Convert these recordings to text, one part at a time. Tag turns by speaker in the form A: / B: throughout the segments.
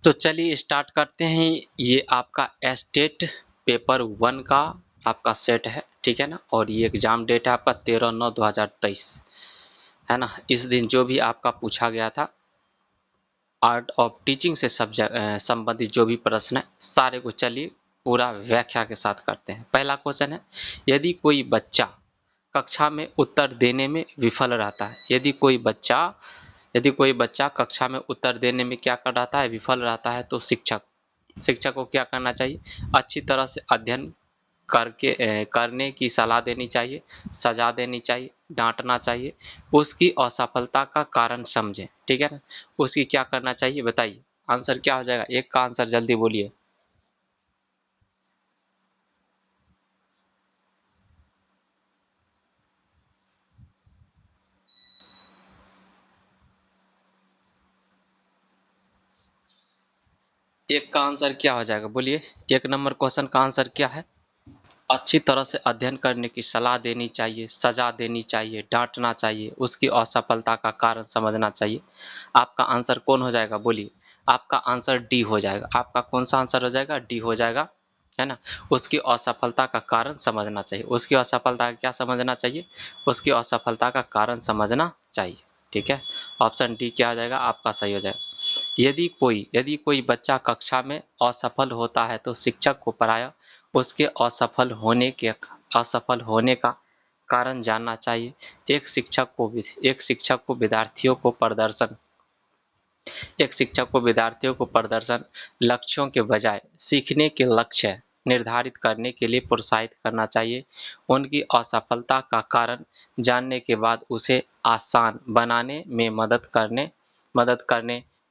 A: तो चलिए स्टार्ट करते हैं। ये आपका एस्टेट पेपर 1 का आपका सेट है, ठीक है ना। और ये एग्जाम डेट है आपका 13/9/2023, है ना। इस दिन जो भी आपका पूछा गया था आर्ट ऑफ टीचिंग से सब्जेक्ट संबंधित जो भी प्रश्न है सारे को चलिए पूरा व्याख्या के साथ करते हैं। पहला क्वेश्चन है, यदि कोई बच्चा कक्षा में उत्तर देने में विफल रहता है, यदि कोई बच्चा कक्षा में उत्तर देने में क्या कर रहा है, विफल रहता है, तो शिक्षक को क्या करना चाहिए, अच्छी तरह से अध्ययन करने की सलाह देनी चाहिए, सजा देनी चाहिए, डांटना चाहिए, उसकी असफलता का कारण समझें, ठीक है ना। उसकी क्या करना चाहिए बताइए, आंसर क्या हो जाएगा, एक का आंसर जल्दी बोलिए। एक का आंसर क्या हो जाएगा बोलिए, एक नंबर क्वेश्चन का आंसर क्या है, अच्छी तरह से अध्ययन करने की सलाह देनी चाहिए, सजा देनी चाहिए, डांटना चाहिए, उसकी असफलता का कारण समझना चाहिए। आपका आंसर कौन हो जाएगा बोलिए, आपका आंसर डी हो जाएगा। आपका कौन सा आंसर हो जाएगा, डी हो जाएगा, है ना। उसकी असफलता का कारण समझना चाहिए, उसकी असफलता का क्या समझना चाहिए, उसकी असफलता का कारण समझना चाहिए, ठीक है। ऑप्शन डी क्या हो जाएगा, आपका सही हो जाएगा। यदि कोई बच्चा कक्षा में असफल होता है तो शिक्षक को प्रायः उसके असफल होने का कारण जानना चाहिए। एक शिक्षक को विद्यार्थियों को प्रदर्शन लक्ष्यों के बजाय सीखने के लक्ष्य निर्धारित करने के लिए प्रोत्साहित करना चाहिए। उनकी असफलता का कारण जानने के बाद उसे आसान बनाने में मदद करने,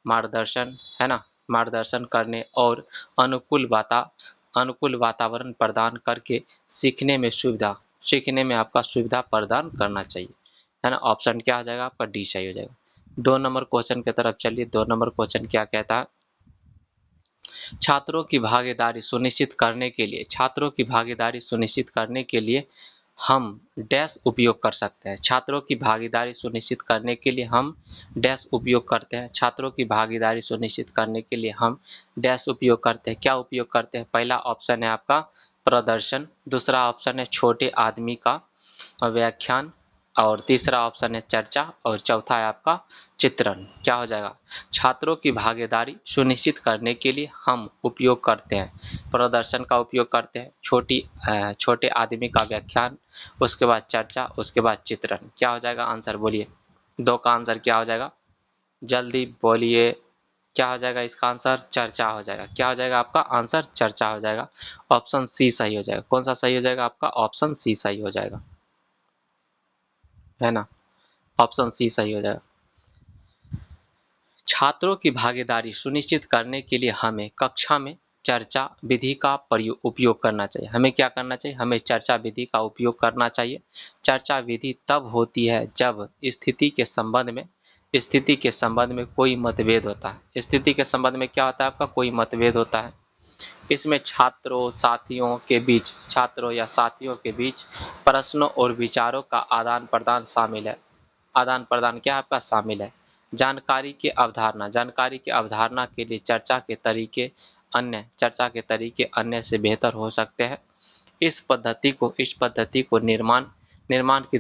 A: मार्गदर्शन, है ना, मार्गदर्शन करने और अनुकूल वातावरण प्रदान करके सीखने में आपका सुविधा प्रदान करना चाहिए, है ना। ऑप्शन क्या आ जाएगा आपका, डी सही हो जाएगा। 2 नंबर क्वेश्चन की तरफ चलिए। 2 नंबर क्वेश्चन क्या कहता है, छात्रों की भागीदारी सुनिश्चित करने के लिए हम डैश उपयोग कर सकते हैं। छात्रों की भागीदारी सुनिश्चित करने के लिए हम डैश उपयोग करते हैं। छात्रों की भागीदारी सुनिश्चित करने के लिए हम डैश उपयोग करते हैं। क्या उपयोग करते हैं, पहला ऑप्शन है आपका प्रदर्शन, दूसरा ऑप्शन है छोटे आदमी का व्याख्यान, और तीसरा ऑप्शन है चर्चा, और चौथा है आपका चित्रण। क्या हो जाएगा, छात्रों की भागीदारी सुनिश्चित करने के लिए हम उपयोग करते हैं, प्रदर्शन का उपयोग करते हैं, छोटे आदमी का व्याख्यान, उसके बाद चर्चा, उसके बाद चित्रण। क्या हो जाएगा आंसर बोलिए, 2 का आंसर क्या हो जाएगा, जल्दी बोलिए। क्या हो जाएगा इसका आंसर, चर्चा हो जाएगा। क्या हो जाएगा आपका आंसर, चर्चा हो जाएगा। ऑप्शन सी सही हो जाएगा। कौन सा सही हो जाएगा आपका, ऑप्शन सी सही हो जाएगा, है ना। ऑप्शन सी सही हो जाएगा। छात्रों की भागीदारी सुनिश्चित करने के लिए हमें कक्षा में चर्चा विधि का उपयोग करना चाहिए। हमें क्या करना चाहिए, हमें चर्चा विधि का उपयोग करना चाहिए। चर्चा विधि तब होती है जब स्थिति के संबंध में कोई मतभेद होता है। स्थिति के संबंध में क्या होता है आपका, कोई मतभेद होता है। इसमें छात्रों या साथियों के बीच प्रश्नों और विचारों का आदान प्रदान शामिल है। आदान प्रदान क्या आपका शामिल है। जानकारी की अवधारणा के लिए चर्चा के तरीके अन्य से बेहतर हो सकते हैं। इस पद्धति को निर्माण के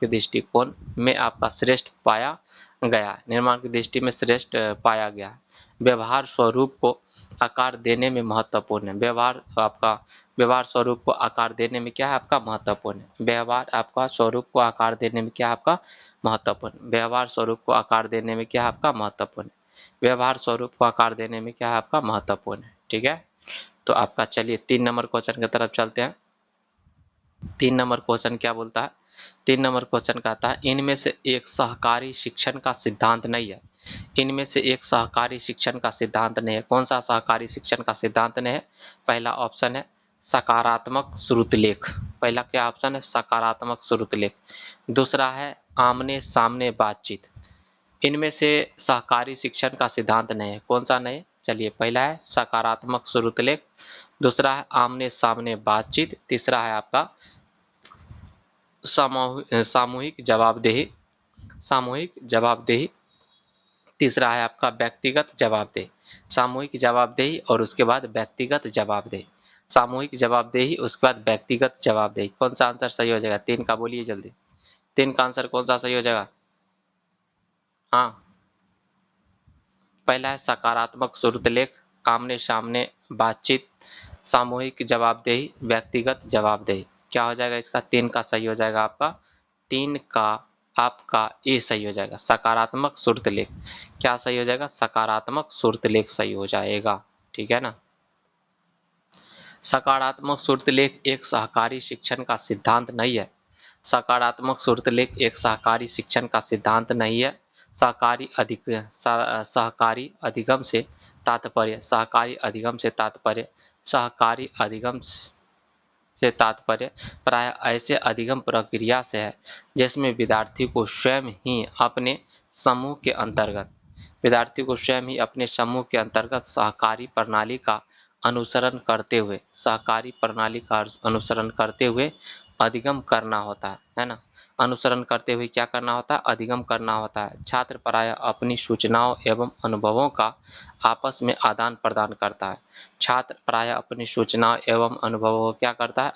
A: दृष्टिकोण में आपका श्रेष्ठ पाया गया, निर्माण की दृष्टि में श्रेष्ठ पाया गया। व्यवहार स्वरूप को आकार देने में महत्वपूर्ण है। व्यवहार स्वरूप को आकार देने में क्या है आपका महत्वपूर्ण है। व्यवहार आपका स्वरूप को आकार देने में क्या है आपका महत्वपूर्ण। व्यवहार स्वरूप को आकार देने में क्या है आपका महत्वपूर्ण। व्यवहार स्वरूप को आकार देने में क्या है आपका महत्वपूर्ण है, ठीक है। तो आपका चलिए 3 नंबर क्वेश्चन की तरफ चलते हैं। 3 नंबर क्वेश्चन क्या बोलता है, 3 नंबर क्वेश्चन कहता है, इनमें से एक सहकारी शिक्षण का सिद्धांत नहीं है। इनमें से एक सहकारी शिक्षण का सिद्धांत नहीं है। कौन सा सहकारी शिक्षण का सिद्धांत नहीं है, पहला ऑप्शन है सकारात्मक श्रुतलेख। पहला क्या ऑप्शन है, सकारात्मक श्रुतलेख। दूसरा है आमने सामने बातचीत। इनमें से सहकारी शिक्षण का सिद्धांत नहीं है। कौन सा नहीं, चलिए पहला है सकारात्मक श्रुतलेख, दूसरा है आमने सामने बातचीत, तीसरा है आपका सामूहिक जवाबदेही, तीसरा है आपका व्यक्तिगत जवाबदेही, सामूहिक जवाबदेही और उसके बाद व्यक्तिगत जवाबदेही, सामूहिक जवाबदेही उसके बाद व्यक्तिगत जवाबदेही। कौन सा आंसर सही हो जाएगा? 3 का बोलिए जल्दी, 3 का आंसर कौन सा सही हो जाएगा? हाँ, पहला है सकारात्मक शुरुतलेख, आमने सामने बातचीत, सामूहिक जवाबदेही, व्यक्तिगत जवाबदेही। क्या हो जाएगा इसका? 3 का सही हो जाएगा आपका, 3 का आपका ए सही हो जाएगा, सकारात्मक शुरुतलेख। क्या सही हो जाएगा? सकारात्मक शुरुतलेख सही हो जाएगा, ठीक है ना। सकारात्मक शुरुतलेख एक सहकारी शिक्षण का सिद्धांत नहीं है, सकारात्मक शुरुतलेख एक सहकारी शिक्षण का सिद्धांत नहीं है। सहकारी अधिगम से तात्पर्य, सहकारी अधिगम से तात्पर्य, सहकारी अधिगम से तात्पर्य प्राय ऐसे अधिगम प्रक्रिया से है जिसमें विद्यार्थी को स्वयं ही अपने समूह के अंतर्गत सहकारी प्रणाली का अनुसरण करते हुए अधिगम करना होता है ना। अनुसरण करते हुए क्या करना होता है? अधिगम करना होता है। छात्र प्राय अपनी सूचनाओं एवं अनुभवों का आपस में आदान प्रदान करता है। छात्र प्राय अपनी सूचनाओं एवं अनुभवों को क्या करता है?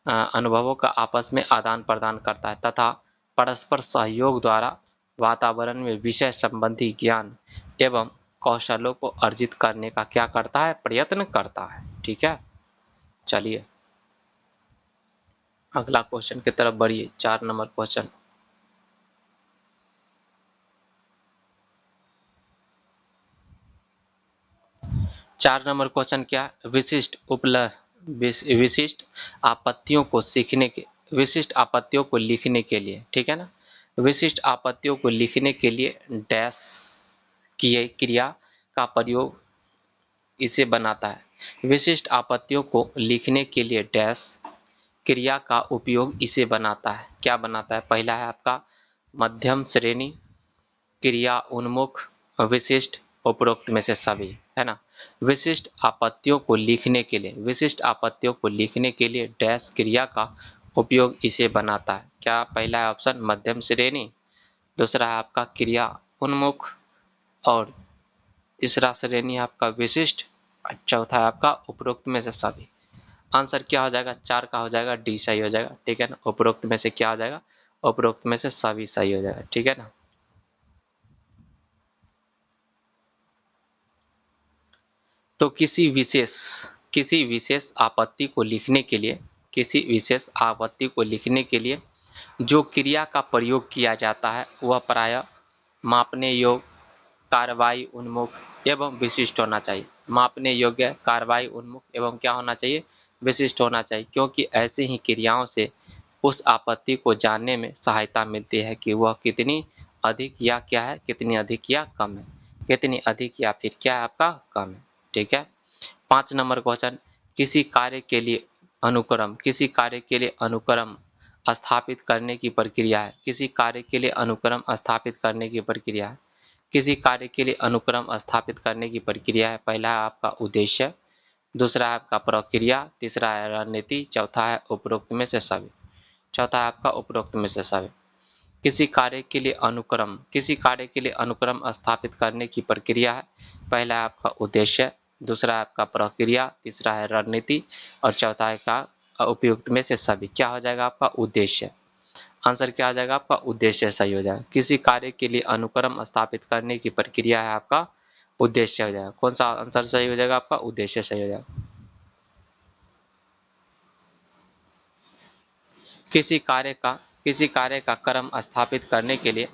A: अनुभवों का आपस में आदान प्रदान करता है तथा परस्पर सहयोग द्वारा वातावरण में विषय संबंधी ज्ञान एवं कौशलों को अर्जित करने का क्या करता है? प्रयत्न करता है, ठीक है। चलिए अगला क्वेश्चन की तरफ बढ़िए। 4 नंबर क्वेश्चन, 4 नंबर क्वेश्चन क्या? विशिष्ट आपत्तियों को लिखने के लिए, ठीक है ना, विशिष्ट आपत्तियों को लिखने के लिए डैश की क्रिया का प्रयोग इसे बनाता है। विशिष्ट आपत्तियों को लिखने के लिए डैश क्रिया का उपयोग इसे बनाता है। क्या बनाता है? पहला है आपका मध्यम श्रेणी, क्रिया उन्मुख, विशिष्ट, उपरोक्त में से सभी, है ना। विशिष्ट आपत्तियों को लिखने के लिए डैश क्रिया का उपयोग इसे बनाता है। क्या पहला है ऑप्शन मध्यम श्रेणी, दूसरा है आपका क्रिया उन्मुख और तीसरा श्रेणी है आपका विशिष्ट, चौथा है आपका उपरोक्त में से सभी। आंसर क्या हो जाएगा? 4 का हो जाएगा, डी सही हो जाएगा, ठीक है ना। उपरोक्त में से क्या हो जाएगा? उपरोक्त में से सभी सही हो जाएगा, ठीक है ना। तो किसी विशेष आपत्ति को लिखने के लिए जो क्रिया का प्रयोग किया जाता है वह प्रायः मापने योग्य, कार्रवाई उन्मुख एवं विशिष्ट होना चाहिए। मापने योग्य, कार्रवाई उन्मुख एवं क्या होना चाहिए? विशिष्ट होना चाहिए, क्योंकि ऐसी ही क्रियाओं से उस आपत्ति को जानने में सहायता मिलती है कि वह कितनी अधिक या क्या है, कितनी अधिक या कम है, कितनी अधिक या फिर क्या है आपका कम है, ठीक है। 5 नंबर क्वेश्चन, किसी कार्य के लिए अनुक्रम स्थापित करने की प्रक्रिया है। किसी कार्य के लिए अनुक्रम स्थापित करने की प्रक्रिया है। किसी कार्य के लिए अनुक्रम स्थापित करने की प्रक्रिया है। पहला है आपका उद्देश्य, दूसरा है आपका प्रक्रिया, तीसरा है रणनीति, चौथा है उपरोक्त में से सभी। चौथा है आपका उपरोक्त में से सभी। किसी कार्य के लिए अनुक्रम स्थापित करने की प्रक्रिया है। पहला है आपका उद्देश्य, दूसरा है आपका प्रक्रिया, तीसरा है रणनीति और चौथा है का उपयुक्त में से सभी। क्या हो जाएगा आपका? उद्देश्य। आंसर क्या आ जाएगा आपका? उद्देश्य सही हो जाएगा। किसी कार्य के लिए अनुक्रम स्थापित करने की प्रक्रिया है आपका उद्देश्य हो जाएगा। कौन सा आंसर सही हो जाएगा आपका? उद्देश्य सही हो जाएगा। किसी कार्य का क्रम स्थापित करने के लिए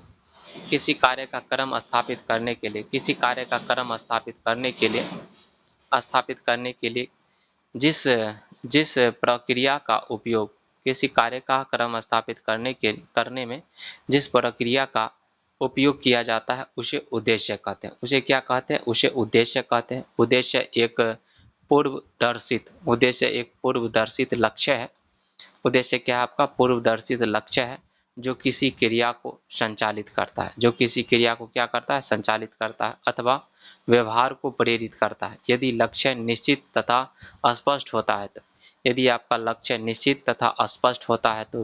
A: किसी कार्य का क्रम स्थापित करने के लिए किसी कार्य का क्रम स्थापित करने के लिए जिस जिस प्रक्रिया का उपयोग किसी कार्य का क्रम स्थापित करने में जिस प्रक्रिया का उपयोग किया जाता है उसे उद्देश्य कहते हैं। उसे क्या कहते हैं? उसे उद्देश्य कहते हैं। उद्देश्य एक पूर्वदर्शित लक्ष्य है। उद्देश्य क्या है आपका? पूर्वदर्शित लक्ष्य है जो किसी क्रिया को संचालित करता है, जो किसी क्रिया को क्या करता है? संचालित करता है अथवा व्यवहार को प्रेरित करता है। यदि लक्ष्य निश्चित तथा स्पष्ट होता है तो यदि आपका लक्ष्य निश्चित तथा स्पष्ट होता है तो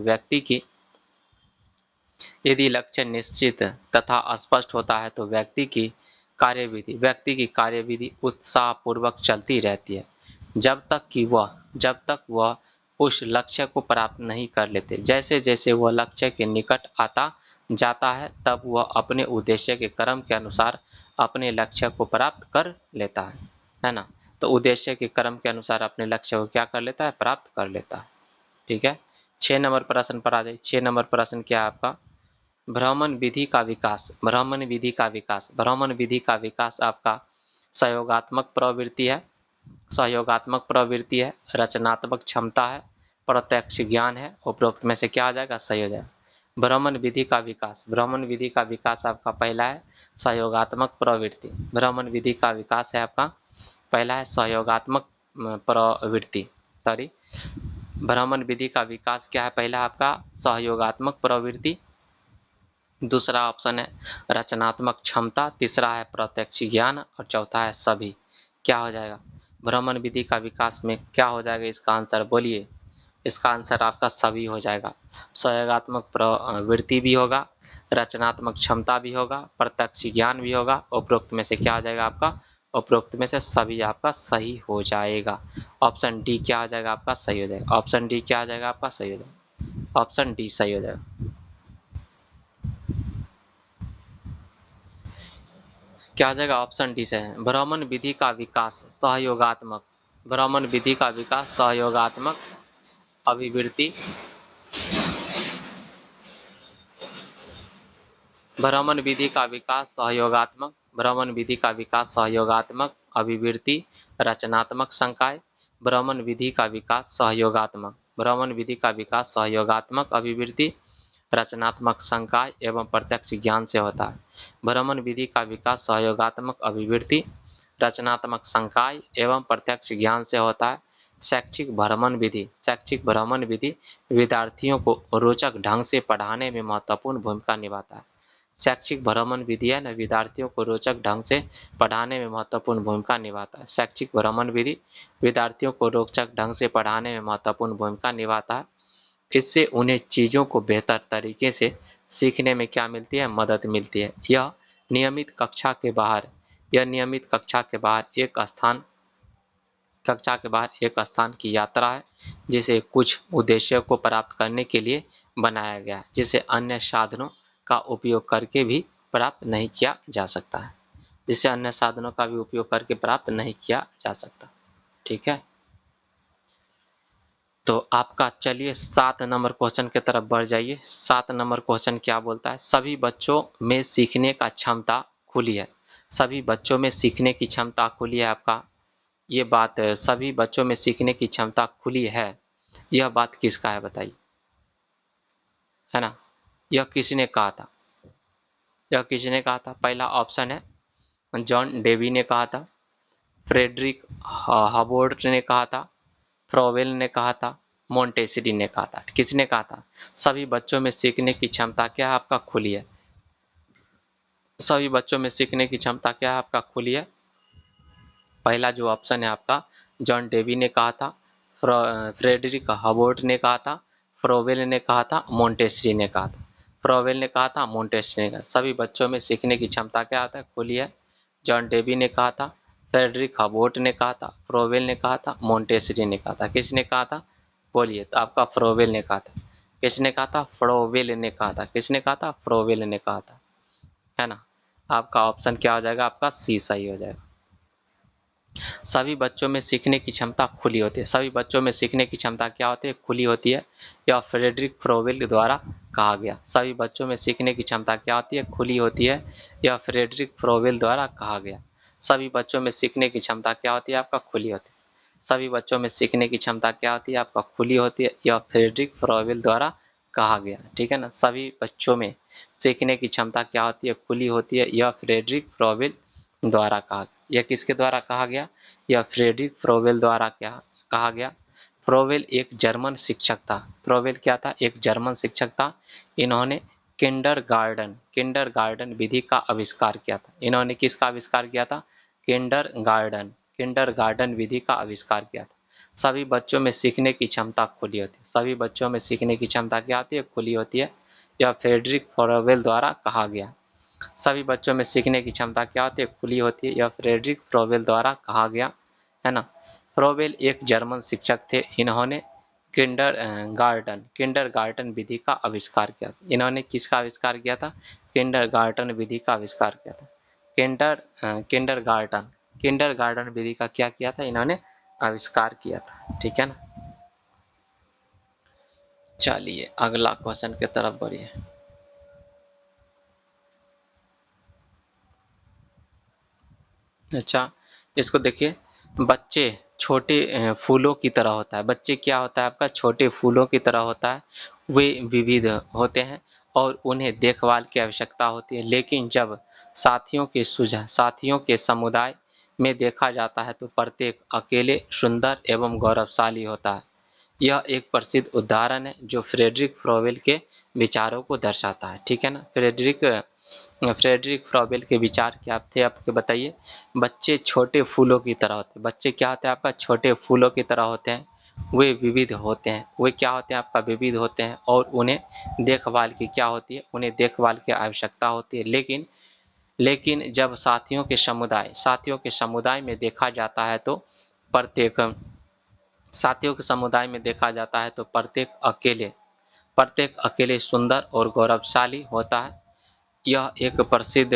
A: यदि लक्ष्य निश्चित तथा स्पष्ट होता है तो व्यक्ति की कार्यविधि उत्साहपूर्वक चलती रहती है जब तक वह उस लक्ष्य को प्राप्त नहीं कर लेते। जैसे जैसे वह लक्ष्य के निकट आता जाता है तब वह अपने उद्देश्य के क्रम के अनुसार अपने लक्ष्य को प्राप्त कर लेता है ना। तो उद्देश्य के क्रम के अनुसार अपने लक्ष्य को क्या कर लेता है, प्राप्त कर लेता है। ठीक है, 6 नंबर प्रश्न पर आ जाइए। 6 नंबर प्रश्न क्या है आपका, भ्रमण विधि का विकास। भ्रमण विधि का विकास, भ्रमण विधि का विकास आपका सहयोगात्मक प्रवृत्ति है, सहयोगात्मक प्रवृत्ति है, रचनात्मक क्षमता है, प्रत्यक्ष ज्ञान है। उपरोक्त में से क्या आ जाएगा, सही हो जाएगा। भ्रमण विधि का विकास, भ्रमण विधि का विकास आपका पहला है सहयोगात्मक प्रवृत्ति। भ्रमण विधि का विकास है आपका पहला है सहयोगात्मक प्रवृत्ति, सॉरी, भ्रमण विधि का विकास क्या है, पहला आपका सहयोगात्मक प्रवृत्ति, दूसरा ऑप्शन है रचनात्मक क्षमता, तीसरा है प्रत्यक्ष ज्ञान और चौथा है सभी। क्या हो जाएगा, भ्रमण विधि का विकास में क्या हो जाएगा इसका आंसर, बोलिए। इसका आंसर आपका सभी हो जाएगा। सहयोगात्मक प्रवृत्ति भी होगा, रचनात्मक क्षमता भी होगा, प्रत्यक्ष ज्ञान भी होगा। उपरोक्त में से क्या आ जाएगा आपका, उपरोक्त में से सभी आपका सही हो जाएगा। ऑप्शन डी क्या आ जाएगा आपका, सही हो जाएगा। ऑप्शन डी क्या आ जाएगा आपका, सही हो जाएगा। ऑप्शन डी सही हो जाएगा। क्या आ जाएगा, ऑप्शन डी से है। भ्रमण विधि का विकास सहयोगात्मक, भ्रमण विधि का विकास सहयोगात्मक अभिवृत्ति, भ्रमण विधि का विकास सहयोगात्मक, भ्रमण विधि का विकास सहयोगात्मक अभिवृत्ति, रचनात्मक संकाय। भ्रमण विधि का विकास सहयोगात्मक, भ्रमण विधि का विकास सहयोगात्मक अभिवृत्ति, रचनात्मक संकाय एवं प्रत्यक्ष ज्ञान से होता है। भ्रमण विधि का विकास सहयोगात्मक अभिवृत्ति, रचनात्मक संकाय एवं प्रत्यक्ष ज्ञान से होता है। शैक्षिक भ्रमण विधि, शैक्षिक भ्रमण विधि विद्यार्थियों को रोचक ढंग से पढ़ाने में महत्वपूर्ण भूमिका निभाता है। शैक्षिक भ्रमण विधि है ना, विद्यार्थियों को रोचक ढंग से पढ़ाने में महत्वपूर्ण भूमिका निभाता है। शैक्षिक भ्रमण विधि विद्यार्थियों को रोचक ढंग से पढ़ाने में महत्वपूर्ण भूमिका निभाता है। इससे उन्हें चीज़ों को बेहतर तरीके से सीखने में क्या मिलती है, मदद मिलती है। यह नियमित कक्षा के बाहर, यह नियमित कक्षा के बाहर एक स्थान, कक्षा के बाहर एक स्थान की यात्रा है जिसे कुछ उद्देश्यों को प्राप्त करने के लिए बनाया गया है, जिसे अन्य साधनों का उपयोग करके भी प्राप्त नहीं किया जा सकता है, जिसे अन्य साधनों का भी उपयोग करके प्राप्त नहीं किया जा सकता। ठीक है, तो आपका चलिए 7 नंबर क्वेश्चन की तरफ बढ़ जाइए। 7 नंबर क्वेश्चन क्या बोलता है, सभी बच्चों में सीखने का क्षमता खुली है। सभी बच्चों में सीखने की क्षमता खुली है आपका, ये बात सभी बच्चों में सीखने की क्षमता खुली है, यह बात किसका है बताइए, है ना। यह किसने कहा था, यह किसने कहा था, पहला ऑप्शन है जॉन डेवी ने कहा था, फ्रेडरिक हबोर्ड ने कहा था, फ्रोवेल ने कहा था, मोंटेसरी ने कहा था। किसने कहा था, सभी बच्चों में सीखने की क्षमता क्या है आपका खुली है, सभी बच्चों में सीखने की क्षमता क्या है आपका खुली है। पहला जो ऑप्शन है आपका जॉन डेवी ने कहा था, फ्रेडरिक हबोर्ड ने कहा था, फ्रोवेल ने कहा था, मोंटेसरी ने कहा था। फ्रोवेल ने कहा था, मोंटेसरी ने कहा, सभी बच्चों में सीखने की क्षमता क्या आता है, खुली है। जॉन डेवी ने कहा था, फ्रेडरिक हबोर्ड ने कहा था, फ्रोवेल ने कहा था, मोंटेसरी ने कहा था। किसने कहा था, बोलिए। तो आपका फ्रोवेल ने कहा था। किसने कहा था, फ्रोवेल ने कहा था। किसने कहा था, फ्रोवेल ने कहा था, है ना। आपका ऑप्शन क्या हो जाएगा, आपका सी सही हो जाएगा। सभी बच्चों में सीखने की क्षमता खुली होती है, सभी बच्चों में सीखने की क्षमता क्या होती है, खुली होती है। यह फ्रेडरिक फ्रोवेल द्वारा कहा गया, सभी बच्चों में सीखने की क्षमता क्या होती है, खुली होती है। यह फ्रेडरिक फ्रोवेल द्वारा कहा गया, सभी बच्चों में सीखने की क्षमता क्या होती है आपका, खुली होती है। सभी बच्चों में सीखने की क्षमता क्या होती है आपका, खुली होती है। यह फ्रेडरिक फ्रोवेल द्वारा कहा गया, ठीक है ना। सभी बच्चों में सीखने की क्षमता क्या होती है, खुली होती है। यह फ्रेडरिक फ्रोवेल द्वारा कहा गया। यह किसके द्वारा कहा गया, यह फ्रेडरिक फ्रोवेल द्वारा क्या कहा गया। फ्रोवेल एक जर्मन शिक्षक था। फ्रोवेल क्या था, एक जर्मन शिक्षक था। इन्होंने किंडरगार्टन विधि का आविष्कार किया था। इन्होंने किसका आविष्कार किया था, किंडरगार्टन विधि का आविष्कार किया था। सभी बच्चों में सीखने की क्षमता खुली होती है, सभी बच्चों में सीखने की क्षमता क्या होती है, खुली होती है। यह फ्रेडरिक फ्रोबेल द्वारा कहा गया। सभी बच्चों में सीखने की क्षमता क्या होती है? खुली होती है। यह फ्रेडरिक फ्रोबेल द्वारा कहा गया है ना। फ्रोबेल एक जर्मन शिक्षक थे। इन्होंने किंडरगार्टन विधि का आविष्कार किया। इन्होंने किसका आविष्कार किया था? किंडरगार्टन विधि का आविष्कार किया था। किंडरगार्टन विधि का क्या किया था? इन्होंने आविष्कार किया था। ठीक है ना। चलिए अगला क्वेश्चन की तरफ बढ़िए। अच्छा, इसको देखिए। बच्चे छोटे फूलों की तरह होता है। बच्चे क्या होता है आपका? छोटे फूलों की तरह होता है। वे विविध होते हैं और उन्हें देखभाल की आवश्यकता होती है, लेकिन जब साथियों के समुदाय में देखा जाता है तो प्रत्येक अकेले सुंदर एवं गौरवशाली होता है। यह एक प्रसिद्ध उदाहरण है जो फ्रेडरिक फ्रोबेल के विचारों को दर्शाता है। ठीक है ना। फ्रेडरिक फ्रोबेल के विचार क्या थे आपके बताइए? बच्चे छोटे फूलों की तरह होते हैं। बच्चे क्या होते हैं आपका? छोटे फूलों की तरह होते हैं। वे विविध होते हैं। वे क्या होते हैं आपका? विविध होते हैं और उन्हें देखभाल की क्या होती है? उन्हें देखभाल की आवश्यकता होती है, लेकिन जब साथियों के समुदाय में देखा जाता है तो प्रत्येक प्रत्येक अकेले सुंदर और गौरवशाली होता है। यह एक प्रसिद्ध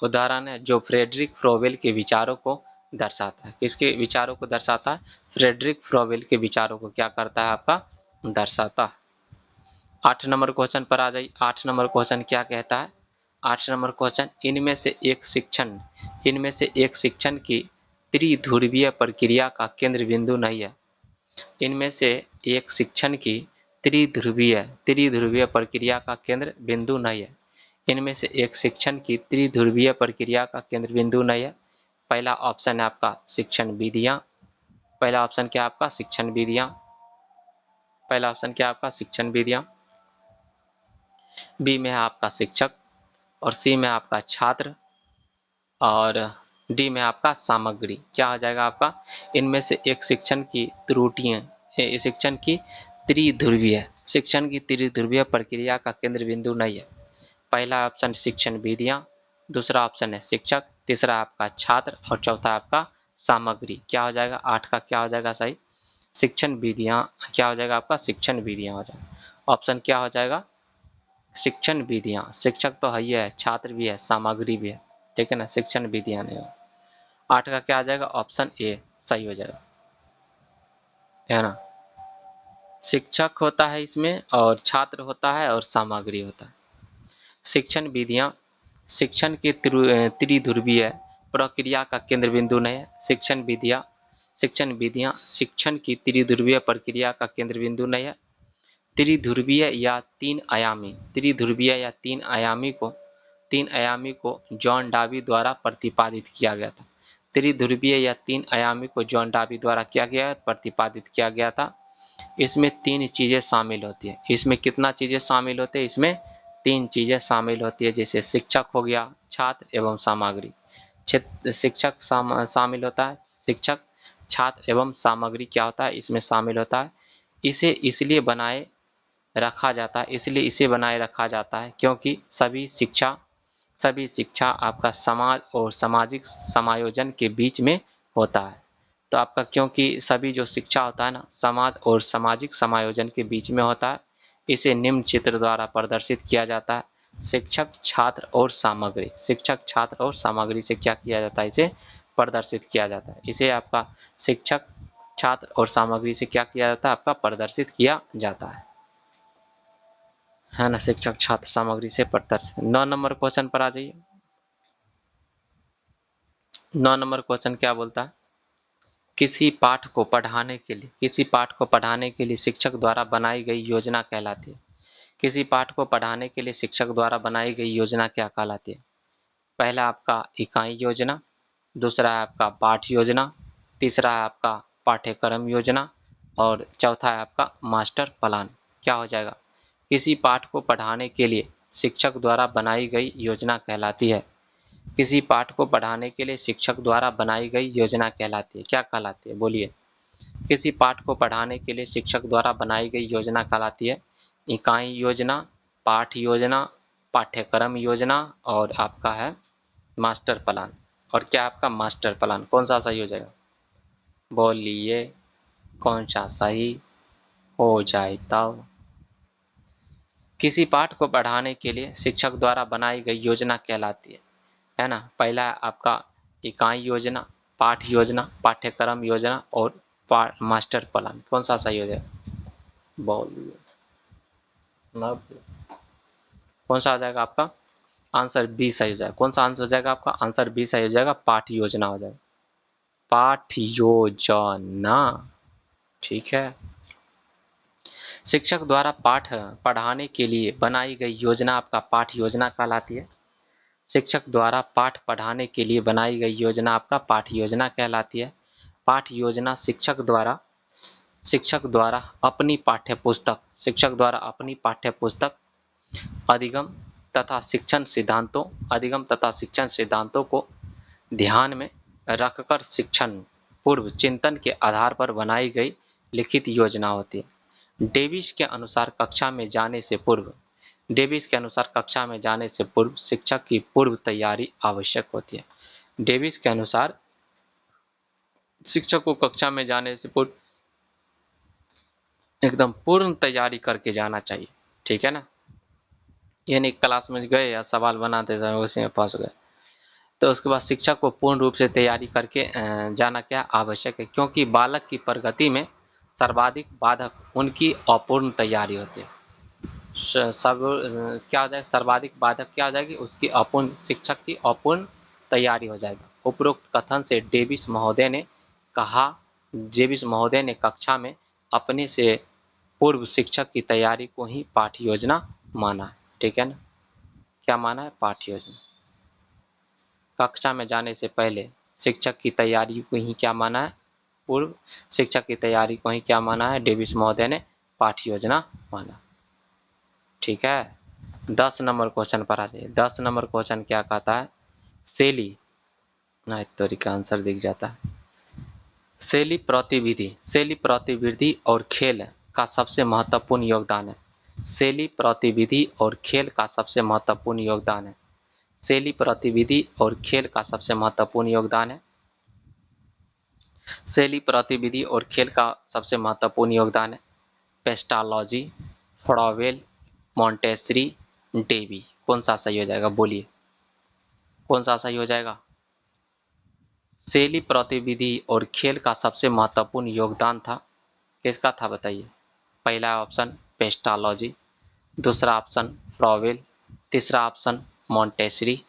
A: उदाहरण है जो फ्रेडरिक फ्रोबेल के विचारों को दर्शाता है। किसके विचारों को दर्शाता है? फ्रेडरिक फ्रोबेल के विचारों को क्या करता है आपका? दर्शाता है। 8 नंबर क्वेश्चन पर आ जाइए। 8 नंबर क्वेश्चन क्या कहता है? 8 नंबर क्वेश्चन, इनमें से एक शिक्षण की त्रिध्रुवीय प्रक्रिया का केंद्र बिंदु नहीं है। इनमें से एक शिक्षण की त्रिध्रुवीय प्रक्रिया का केंद्र बिंदु नहीं है। इनमें से एक शिक्षण की त्रिध्रुवीय प्रक्रिया का केंद्र बिंदु नहीं है। पहला ऑप्शन है आपका शिक्षण विधियां। पहला ऑप्शन क्या है आपका? शिक्षण विधियां। पहला ऑप्शन क्या है आपका? शिक्षण विधियां। बी में है आपका शिक्षक, और सी में आपका छात्र, और डी में आपका सामग्री। क्या हो जाएगा आपका? इनमें से एक शिक्षण की त्रिध्रुवीय प्रक्रिया का केंद्र बिंदु नहीं है। पहला ऑप्शन शिक्षण विधियां, दूसरा ऑप्शन है शिक्षक, तीसरा आपका छात्र और चौथा आपका सामग्री। क्या हो जाएगा? 8 का क्या हो जाएगा सही? शिक्षण विधियां। क्या हो जाएगा आपका? शिक्षण विधियां हो जाएगा। ऑप्शन क्या हो जाएगा? शिक्षण विधियां। शिक्षक तो है ही है, छात्र भी है, सामग्री भी है। ठीक है ना। शिक्षण विधियां नहीं हो। 8 का क्या आ जाएगा? ऑप्शन ए सही हो जाएगा, है ना। शिक्षक होता है इसमें, और छात्र होता है, और सामग्री होता है। शिक्षण विधियां शिक्षण के त्रिध्रुवीय प्रक्रिया का केंद्र बिंदु नहीं है। शिक्षण विधियां शिक्षण की त्रिध्रुवीय प्रक्रिया का केंद्र बिंदु नहीं है। तीन आयामी को जॉन डावी द्वारा प्रतिपादित किया गया था। त्रिध्रुवीय या तीन आयामी को जॉन डावी द्वारा क्या गया? प्रतिपादित किया गया था। इसमें 3 चीजें शामिल होती है। इसमें कितना चीजें शामिल होते हैं? इसमें 3 चीजें शामिल होती है, जैसे शिक्षक हो गया, छात्र एवं सामग्री। शामिल होता है। शिक्षक, छात्र एवं सामग्री क्या होता है? इसमें शामिल होता है। इसलिए इसे बनाए रखा जाता है क्योंकि सभी शिक्षा आपका समाज और सामाजिक समायोजन के बीच में होता है। तो आपका क्योंकि सभी जो शिक्षा होता है ना, समाज और सामाजिक समायोजन के बीच में होता है, इसे निम्न चित्र द्वारा प्रदर्शित किया जाता है। शिक्षक, छात्र और सामग्री। शिक्षक, छात्र और सामग्री से क्या किया जाता है? इसे प्रदर्शित किया जाता है। इसे आपका शिक्षक, छात्र और सामग्री से क्या किया जाता है? आपका प्रदर्शित किया जाता है ना। शिक्षक, छात्र, सामग्री से प्रदर्शित। 9 नंबर क्वेश्चन पर आ जाइए। 9 नंबर क्वेश्चन क्या बोलता है? किसी पाठ को पढ़ाने के लिए शिक्षक द्वारा बनाई गई योजना कहलाती है। किसी पाठ को पढ़ाने के लिए शिक्षक द्वारा बनाई गई योजना क्या कहलाती है? पहला आपका इकाई योजना, दूसरा है आपका पाठ योजना, तीसरा है आपका पाठ्यक्रम योजना, और चौथा है आपका मास्टर प्लान। क्या हो जाएगा? किसी पाठ को पढ़ाने के लिए शिक्षक द्वारा बनाई गई योजना कहलाती है। किसी पाठ को पढ़ाने के लिए शिक्षक द्वारा बनाई गई योजना कहलाती है। क्या कहलाती है? बोलिए। किसी पाठ को पढ़ाने के लिए शिक्षक द्वारा बनाई गई योजना कहलाती है इकाई योजना, पाठ योजना, पाठ्यक्रम योजना और आपका है मास्टर प्लान। और क्या आपका मास्टर प्लान, कौन सा सही हो जाएगा? बोलिए कौन सा सही हो जाए तब। किसी पाठ को पढ़ाने के लिए शिक्षक द्वारा बनाई गई योजना कहलाती है ना। पहला है आपका इकाई योजना, पाठ योजना, पाठ्यक्रम योजना और मास्टर प्लान। कौन सा सही हो जाएगा? बोलिए ना। कौन सा आ जाएगा आपका आंसर? बी सही हो जाएगा। कौन सा आंसर हो जाएगा आपका? आंसर बी सही हो जाएगा, पाठ योजना हो जाएगा। पाठ योजना, ठीक है। शिक्षक द्वारा पाठ पढ़ाने के लिए बनाई गई योजना आपका पाठ योजना कहलाती है। शिक्षक द्वारा पाठ पढ़ाने के लिए बनाई गई योजना आपका पाठ योजना कहलाती है। पाठ योजना शिक्षक द्वारा अपनी पाठ्य पुस्तक अधिगम तथा शिक्षण सिद्धांतों को ध्यान में रखकर शिक्षण पूर्व चिंतन के आधार पर बनाई गई लिखित योजना होती है। डेविस के अनुसार कक्षा में जाने से पूर्व शिक्षक की पूर्व तैयारी आवश्यक होती है। डेविस के अनुसार शिक्षक को कक्षा में जाने से पूर्व एकदम पूर्ण तैयारी करके जाना चाहिए, ठीक है ना। ये नहीं क्लास में गए या सवाल बनाते समय उसी में फंस गए। तो उसके बाद शिक्षक को पूर्ण रूप से तैयारी करके जाना क्या आवश्यक है, क्योंकि बालक की प्रगति में सर्वाधिक बाधक उनकी अपूर्ण तैयारी होती है। सब क्या हो जाएगा? सर्वाधिक बाधक क्या हो जाएगी? उसकी अपूर्ण, शिक्षक की अपूर्ण तैयारी हो जाएगा। उपरोक्त कथन से डेविस महोदय ने कक्षा में अपने से पूर्व शिक्षक की तैयारी को ही पाठ योजना माना है, ठीक है ना। क्या माना है? पाठ योजना। कक्षा में जाने से पहले शिक्षक की तैयारी को ही क्या माना है? पूर्व शिक्षक की तैयारी को ही क्या माना है? डेविस महोदय ने पाठ योजना माना, ठीक है। 10 नंबर क्वेश्चन पर आ जाइए। 10 नंबर क्वेश्चन क्या कहता है? शैली, ना तरीका आंसर दिख जाता है। शैली प्रतिविधि और खेल का सबसे महत्वपूर्ण योगदान है। शैली प्रतिविधि और खेल का सबसे महत्वपूर्ण योगदान है। शैली प्रतिविधि और खेल का सबसे महत्वपूर्ण योगदान है। शैली प्रतिविधि और खेल का सबसे महत्वपूर्ण योगदान है। पेस्टालॉजी, फ्रॉवेल, मॉन्टेसरी, डेवी। कौन सा सही हो जाएगा? बोलिए कौन सा सही हो जाएगा? शैली प्रतिविधि और खेल का सबसे महत्वपूर्ण योगदान था, किसका था बताइए? पहला ऑप्शन पेस्टालॉजी, दूसरा ऑप्शन फ्रॉवेल, तीसरा ऑप्शन मॉन्टेसरी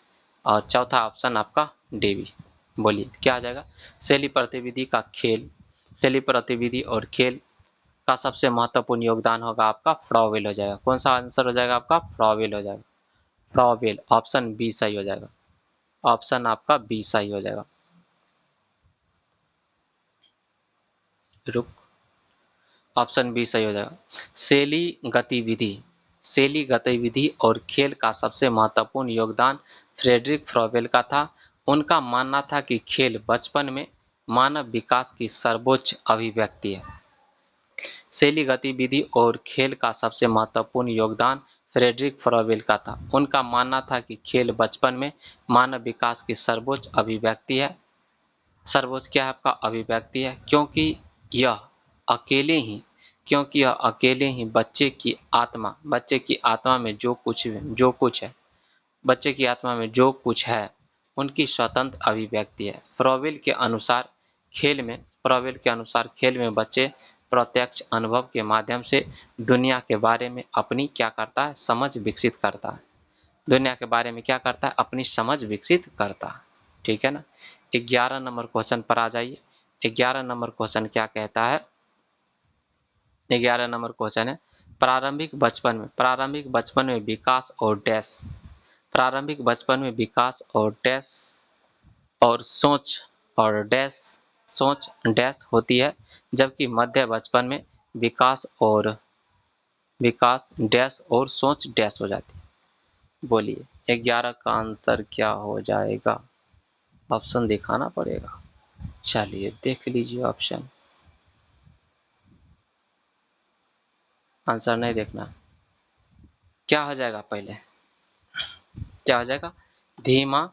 A: और चौथा ऑप्शन आपका डेवी। बोलिए क्या आ जाएगा? शैली प्रतिविधि और खेल का सबसे महत्वपूर्ण योगदान होगा आपका फ्रॉवेल हो जाएगा। कौन सा आंसर हो जाएगा आपका? फ्रॉवेल हो जाएगा। फ्रॉवेल, ऑप्शन बी सही हो जाएगा। ऑप्शन आपका बी सही हो जाएगा। ऑप्शन बी सही हो जाएगा। शैली गतिविधि और खेल का सबसे महत्वपूर्ण योगदान फ्रेडरिक फ्रॉवेल का था। उनका मानना था कि खेल बचपन में मानव विकास की सर्वोच्च अभिव्यक्ति है। शैली गतिविधि और खेल का सबसे महत्वपूर्ण योगदान फ्रेडरिक फ्रॉवेल का था। उनका मानना था कि खेल बचपन में मानव विकास की सर्वोच्च अभिव्यक्ति है। सर्वोच्च क्या है आपका? अभिव्यक्ति है, क्योंकि यह अकेले ही बच्चे की आत्मा में जो कुछ है उनकी स्वतंत्र अभिव्यक्ति है। फ्रॉवेल के अनुसार खेल में बच्चे प्रत्यक्ष अनुभव के माध्यम से दुनिया के बारे में अपनी क्या करता है? समझ विकसित करता है। दुनिया के बारे में क्या करता है? अपनी समझ विकसित करता है, ठीक है ना। 11 नंबर क्वेश्चन पर आ जाइए। 11 नंबर क्वेश्चन क्या कहता है? 11 नंबर क्वेश्चन है प्रारंभिक बचपन में विकास और डैश। प्रारंभिक बचपन में विकास और डैश और सोच डैश होती है, जबकि मध्य बचपन में विकास डैश और सोच डैश हो जाती है। बोलिए 11 का आंसर क्या हो जाएगा? ऑप्शन दिखाना पड़ेगा। चलिए देख लीजिए ऑप्शन। आंसर नहीं देखना। क्या हो जाएगा पहले, क्या हो जाएगा, धीमा,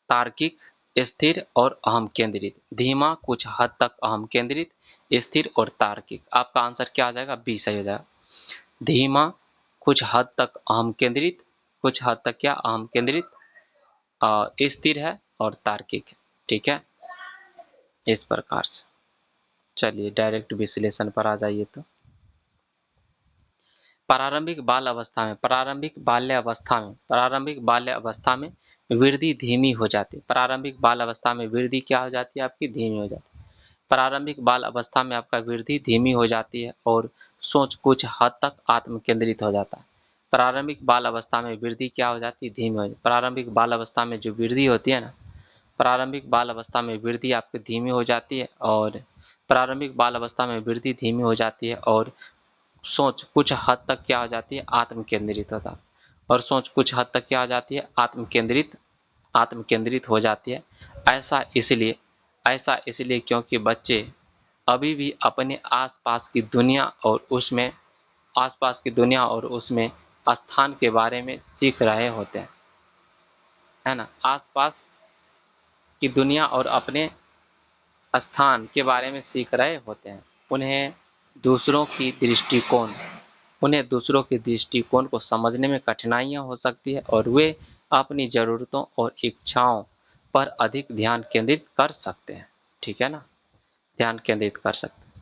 A: तार्किक, स्थिर और अहम केंद्रित। धीमा, कुछ हद तक अहम केंद्रित, स्थिर और तार्किक। आपका आंसर क्या आ जाएगा, बी सही हो जाएगा। धीमा, कुछ हद तक अहम केंद्रित, कुछ हद तक क्या अहम केंद्रित, स्थिर है और तार्किक है। ठीक है, इस प्रकार से। चलिए डायरेक्ट विश्लेषण पर आ जाइए। तो प्रारंभिक बाल अवस्था में, प्रारंभिक बाल्य अवस्था में वृद्धि धीमी हो जाती है। प्रारंभिक बाल अवस्था में वृद्धि क्या हो जाती है, आपकी धीमी हो जाती है। प्रारंभिक बाल अवस्था में आपका वृद्धि धीमी हो जाती है और सोच कुछ हद तक आत्म केंद्रित हो जाता है। प्रारंभिक बाल अवस्था में वृद्धि क्या हो जाती है, धीमी हो जाती है। प्रारंभिक बाल अवस्था में जो वृद्धि होती है ना, प्रारंभिक बाल अवस्था में वृद्धि आपकी धीमी हो जाती है, और प्रारंभिक बाल अवस्था में वृद्धि धीमी हो जाती है और सोच कुछ हद तक क्या हो जाती है, आत्म केंद्रित होता है। और सोच कुछ हद तक क्या हो जाती है, आत्म केंद्रित हो जाती है। ऐसा इसलिए क्योंकि बच्चे अभी भी अपने आसपास की दुनिया और उसमें स्थान के बारे में सीख रहे होते हैं, है ना। आसपास की दुनिया और अपने स्थान के बारे में सीख रहे होते हैं। उन्हें दूसरों की दृष्टिकोण उन्हें दूसरों के दृष्टिकोण को समझने में कठिनाइयां हो सकती है और वे अपनी ज़रूरतों और इच्छाओं पर अधिक ध्यान केंद्रित कर सकते हैं। ठीक है ना, ध्यान केंद्रित कर सकते हैं।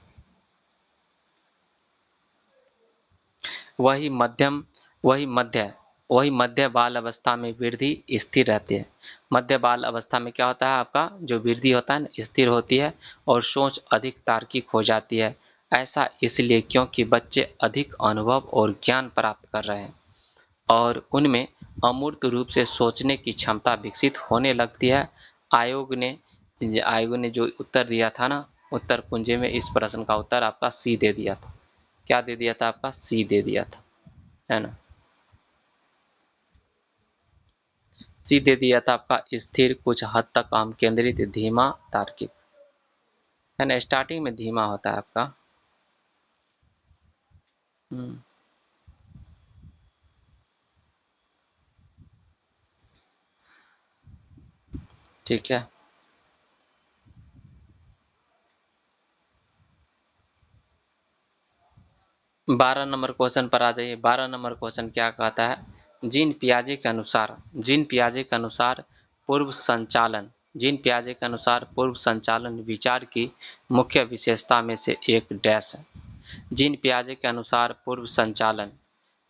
A: वही मध्यम वही मध्य वही मध्य बाल अवस्था में वृद्धि स्थिर रहती है। मध्य बाल अवस्था में क्या होता है, आपका जो वृद्धि होता है ना, स्थिर होती है और सोच अधिक तार्किक हो जाती है। ऐसा इसलिए क्योंकि बच्चे अधिक अनुभव और ज्ञान प्राप्त कर रहे हैं और उनमें अमूर्त रूप से सोचने की क्षमता विकसित होने लगती है। आयोग ने जो उत्तर दिया था ना, उत्तर कुंजी में इस प्रश्न का उत्तर आपका सी दे दिया था। क्या दे दिया था, आपका सी दे दिया था, है ना। सी दे दिया था आपका स्थिर, कुछ हद तक काम केंद्रित, धीमा, तार्किक, है ना। स्टार्टिंग में धीमा होता है आपका। हम्म, ठीक है। 12 नंबर क्वेश्चन पर आ जाइए। 12 नंबर क्वेश्चन क्या कहता है, जीन पियाजे के अनुसार पूर्व संचालन पूर्व संचालन विचार की मुख्य विशेषता में से एक डैश है। जीन पियाजे के अनुसार पूर्व संचालन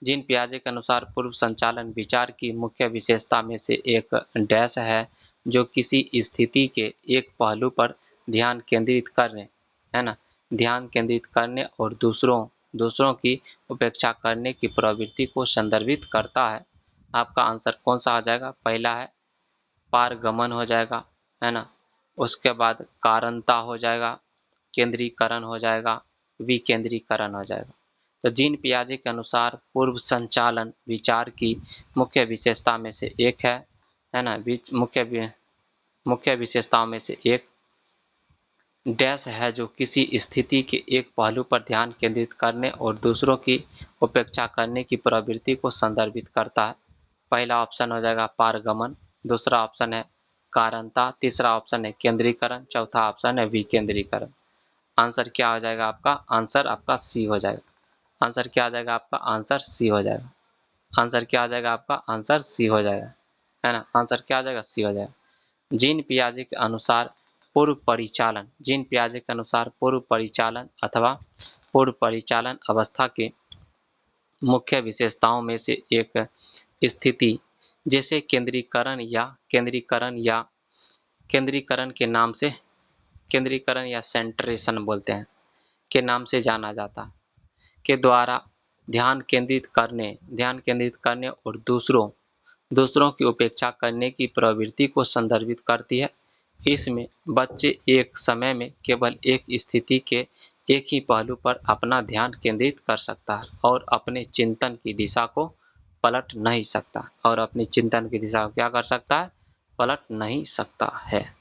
A: पूर्व संचालन विचार की मुख्य विशेषता में से एक डैश है, जो किसी स्थिति के एक पहलू पर ध्यान केंद्रित करने, है ना, ध्यान केंद्रित करने और दूसरों की उपेक्षा करने की प्रवृत्ति को संदर्भित करता है। आपका आंसर कौन सा आ जाएगा, पहला है पारगमन हो जाएगा, है ना। उसके बाद कारणता हो जाएगा, केंद्रीकरण हो जाएगा, विकेंद्रीकरण हो जाएगा। तो जीन पियाजे के अनुसार पूर्व संचालन विचार की मुख्य विशेषता में से एक है ना, मुख्य विशेषताओं में से एक डैश है, जो किसी स्थिति के एक पहलू पर ध्यान केंद्रित करने और दूसरों की उपेक्षा करने की प्रवृत्ति को संदर्भित करता है। पहला ऑप्शन हो जाएगा पारगमन, दूसरा ऑप्शन है कारणता, तीसरा ऑप्शन है केंद्रीकरण, चौथा ऑप्शन है विकेंद्रीकरण। आंसर क्या हो जाएगा आपका, आंसर आपका सी हो जाएगा। आंसर क्या आ जाएगा आपका, आंसर सी हो जाएगा। आंसर क्या आ जाएगा आपका, आंसर सी हो जाएगा, है ना। आंसर क्या आ जाएगा, सी हो जाएगा। जीन पियाजे के अनुसार पूर्व परिचालन अथवा पूर्व परिचालन अवस्था के मुख्य विशेषताओं में से एक स्थिति, जैसे केंद्रीकरण के नाम से केंद्रीकरण या सेंट्रेशन बोलते हैं, के नाम से जाना जाता है, के द्वारा ध्यान केंद्रित करने और दूसरों की उपेक्षा करने की प्रवृत्ति को संदर्भित करती है। इसमें बच्चे एक समय में केवल एक स्थिति के एक ही पहलू पर अपना ध्यान केंद्रित कर सकता है और अपने चिंतन की दिशा को पलट नहीं सकता, क्या कर सकता है, पलट नहीं सकता है।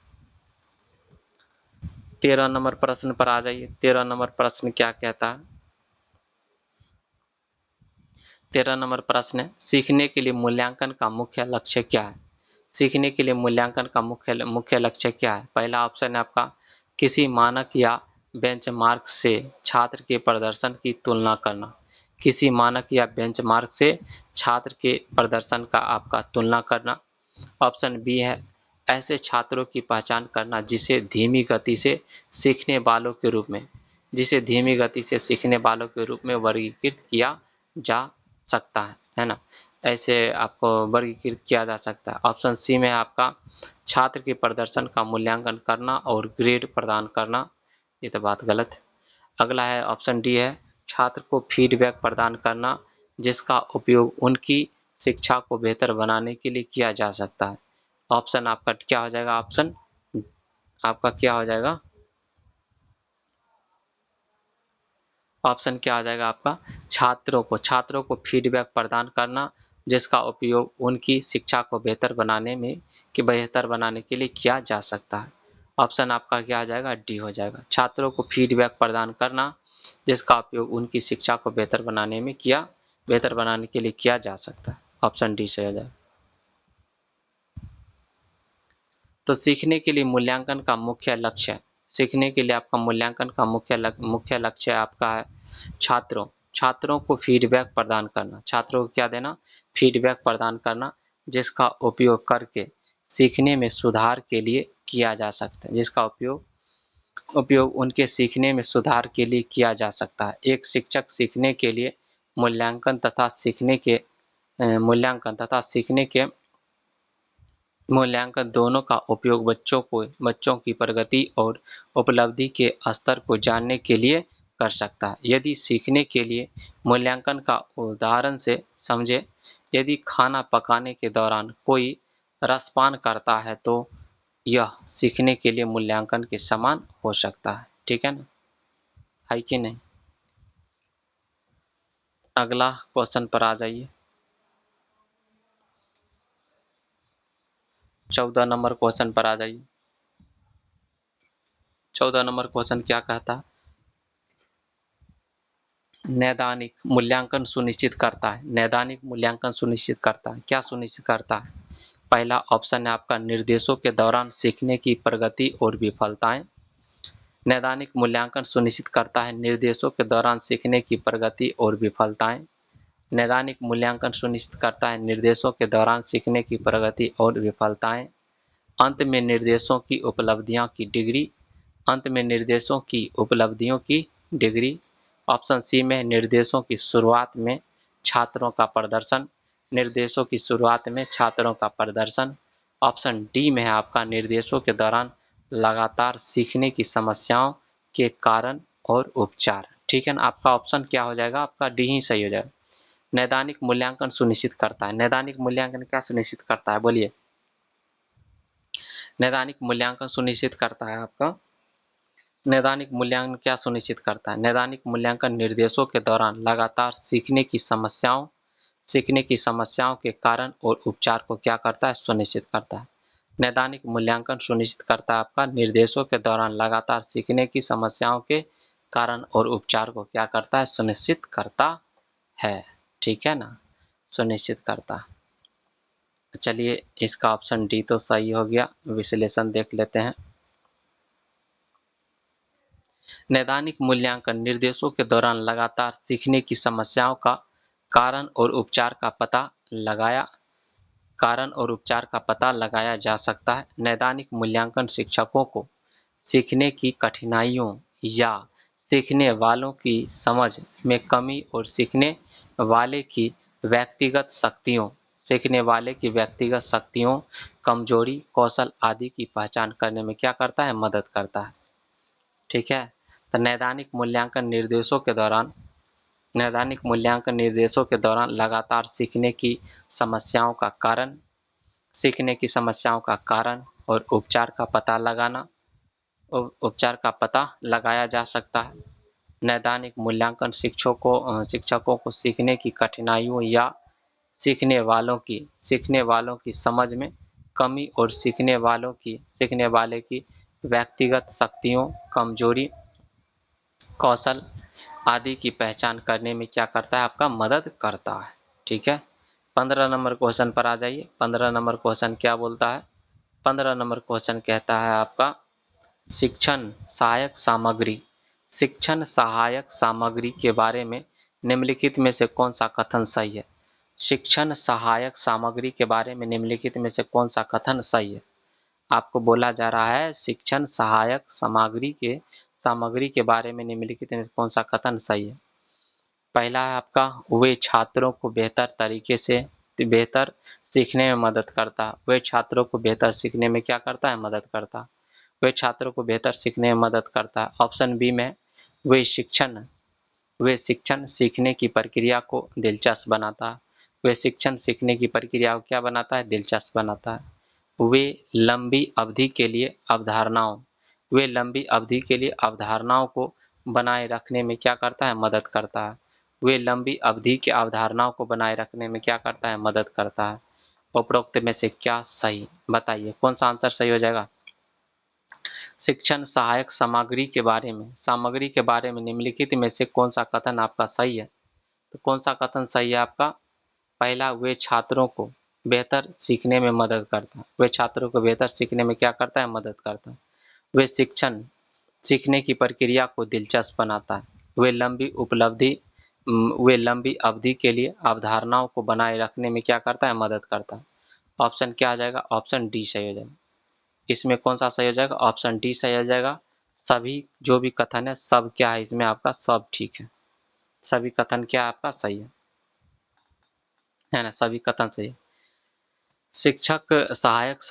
A: 13 नंबर प्रश्न पर आ जाइए। 13 नंबर प्रश्न क्या कहता है, 13 नंबर प्रश्न है, सीखने के लिए मूल्यांकन का मुख्य लक्ष्य क्या है? सीखने के लिए मूल्यांकन का मुख्य लक्ष्य क्या है? पहला ऑप्शन है आपका किसी मानक या बेंचमार्क से छात्र के प्रदर्शन की तुलना करना। किसी मानक या बेंचमार्क से छात्र के प्रदर्शन का आपका तुलना करना। ऑप्शन बी है ऐसे छात्रों की पहचान करना जिसे धीमी गति से सीखने वालों के रूप में वर्गीकृत किया जा सकता है ना? ऐसे आपको वर्गीकृत किया जा सकता है। ऑप्शन सी में आपका छात्र के प्रदर्शन का मूल्यांकन करना और ग्रेड प्रदान करना, ये तो बात गलत है। अगला है ऑप्शन डी है छात्र को फीडबैक प्रदान करना जिसका उपयोग उनकी शिक्षा को बेहतर बनाने के लिए किया जा सकता है। ऑप्शन आपका क्या हो जाएगा? ऑप्शन आपका क्या हो जाएगा? ऑप्शन क्या आ जाएगा आपका? छात्रों को फीडबैक प्रदान करना जिसका उपयोग उनकी शिक्षा को बेहतर बनाने के लिए किया जा सकता है। ऑप्शन आपका क्या आ जाएगा? डी हो जाएगा। छात्रों को फीडबैक प्रदान करना जिसका उपयोग उनकी शिक्षा को बेहतर बनाने के लिए किया जा सकता है। ऑप्शन डी सही हो जाएगा। तो सीखने के लिए मूल्यांकन का मुख्य लक्ष्य है। सीखने के लिए आपका मूल्यांकन का मुख्य लक्ष्य आपका है छात्रों को फीडबैक प्रदान करना। छात्रों को क्या देना? फीडबैक प्रदान करना जिसका उपयोग करके सीखने में सुधार के लिए किया जा सकता है। जिसका उपयोग उनके सीखने में सुधार के लिए किया जा सकता है। एक शिक्षक सीखने के लिए मूल्यांकन तथा सीखने के मूल्यांकन दोनों का उपयोग बच्चों की प्रगति और उपलब्धि के स्तर को जानने के लिए कर सकता है। यदि सीखने के लिए मूल्यांकन का उदाहरण से समझे, यदि खाना पकाने के दौरान कोई रसपान करता है तो यह सीखने के लिए मूल्यांकन के समान हो सकता है। ठीक है ना? है कि नहीं? अगला क्वेश्चन पर आ जाइए। 14 नंबर क्वेश्चन पर आ जाइए। 14 नंबर क्वेश्चन क्या कहता है? नैदानिक मूल्यांकन सुनिश्चित करता है। नैदानिक मूल्यांकन सुनिश्चित करता है। क्या सुनिश्चित करता है? पहला ऑप्शन है आपका निर्देशों के दौरान सीखने की प्रगति और विफलताएं। नैदानिक मूल्यांकन सुनिश्चित करता है निर्देशों के दौरान सीखने की प्रगति और विफलताएं। नैदानिक मूल्यांकन सुनिश्चित करता है निर्देशों के दौरान सीखने की प्रगति और विफलताएं। अंत में निर्देशों की उपलब्धियों की डिग्री। ऑप्शन सी में निर्देशों की शुरुआत में छात्रों का प्रदर्शन। निर्देशों की शुरुआत में छात्रों का प्रदर्शन। ऑप्शन डी में है आपका निर्देशों के दौरान लगातार सीखने की समस्याओं के कारण और उपचार। ठीक है ना? आपका ऑप्शन क्या हो जाएगा? आपका डी ही सही हो जाएगा। नैदानिक मूल्यांकन सुनिश्चित करता है। नैदानिक मूल्यांकन क्या सुनिश्चित करता है? बोलिए। नैदानिक मूल्यांकन सुनिश्चित करता है आपका नैदानिक मूल्यांकन क्या सुनिश्चित करता है? नैदानिक मूल्यांकन निर्देशों के दौरान लगातार सीखने की समस्याओं के कारण और उपचार को क्या करता है? सुनिश्चित करता है। नैदानिक मूल्यांकन सुनिश्चित करता है आपका निर्देशों के दौरान लगातार सीखने की समस्याओं के कारण और उपचार को क्या करता है? सुनिश्चित करता है। ठीक है ना? सुनिश्चित करता है। चलिए, इसका ऑप्शन डी तो सही हो गया। विश्लेषण देख लेते हैं। नैदानिक मूल्यांकन निर्देशों के दौरान लगातार सीखने की समस्याओं का कारण और उपचार का पता लगाया जा सकता है। नैदानिक मूल्यांकन शिक्षकों को सीखने की कठिनाइयों या सीखने वालों की समझ में कमी और सीखने वाले की व्यक्तिगत शक्तियों, कमजोरी, कौशल आदि की पहचान करने में क्या करता है? मदद करता है। ठीक है? तो नैदानिक मूल्यांकन निर्देशों के दौरान लगातार सीखने की समस्याओं का कारण और उपचार का पता लगाया जा सकता है। नैदानिक मूल्यांकन शिक्षकों को सीखने की कठिनाइयों या सीखने वालों की समझ में कमी और सीखने वाले की व्यक्तिगत शक्तियों, कमजोरी, कौशल आदि की पहचान करने में क्या करता है? आपका मदद करता है। ठीक है। 15 नंबर क्वेश्चन पर आ जाइए। 15 नंबर क्वेश्चन क्या बोलता है? 15 नंबर क्वेश्चन कहता है आपका शिक्षण सहायक सामग्री। शिक्षण सहायक सामग्री के बारे में निम्नलिखित में से कौन सा कथन सही है? शिक्षण सहायक सामग्री के बारे में निम्नलिखित में से कौन सा कथन सही है? आपको बोला जा रहा है शिक्षण सहायक सामग्री के बारे में निम्नलिखित में कौन सा कथन सही है? पहला है आपका वे छात्रों को बेहतर सीखने में मदद करता है। वे छात्रों को बेहतर सीखने में क्या करता है? मदद करता है। वे छात्रों को बेहतर सीखने में मदद करता है। ऑप्शन बी में वे शिक्षण वे शिक्षण सीखने की प्रक्रिया को दिलचस्प बनाता है। वे शिक्षण सीखने की प्रक्रिया को क्या बनाता है? दिलचस्प बनाता है। वे लंबी अवधि के लिए अवधारणाओं को बनाए रखने में क्या करता है? मदद करता है। वे लंबी अवधि की अवधारणाओं को बनाए रखने में क्या करता है? मदद करता है। उपरोक्त में से क्या सही? बताइए कौन सा आंसर सही हो जाएगा? शिक्षण सहायक सामग्री के बारे में निम्नलिखित में से कौन सा कथन आपका सही है? तो कौन सा कथन सही है आपका? पहला, वे छात्रों को बेहतर सीखने में मदद करता है। वे छात्रों को बेहतर सीखने में क्या करता है? मदद करता है। वे शिक्षण सीखने की प्रक्रिया को दिलचस्प बनाता है। वे लंबी अवधि के लिए अवधारणाओं को बनाए रखने में क्या करता है? मदद करता है। ऑप्शन क्या आ जाएगा? ऑप्शन डी सही हो जाएगा। इसमें कौन सा सही हो जाएगा? ऑप्शन डी सही हो जाएगा। सभी जो भी कथन है सब क्या है इसमें आपका? सब ठीक है। सभी कथन क्या है आपका? सही है ना? सभी कथन सही है। शिक्षक सहायक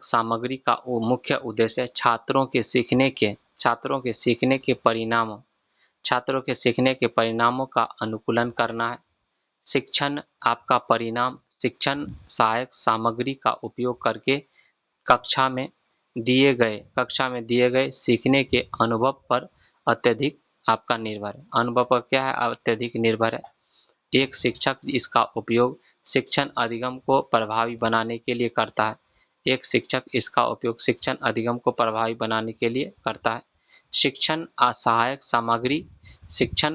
A: सामग्री का मुख्य उद्देश्य छात्रों के सीखने के परिणामों का अनुकूलन करना है। शिक्षण सहायक सामग्री का उपयोग करके कक्षा में दिए गए सीखने के अनुभव पर अत्यधिक आपका निर्भर है। अनुभव पर क्या है? अत्यधिक निर्भर है। एक शिक्षक इसका उपयोग शिक्षण अधिगम को प्रभावी बनाने के लिए करता है। एक शिक्षक इसका उपयोग शिक्षण अधिगम को प्रभावी बनाने के लिए करता है। शिक्षण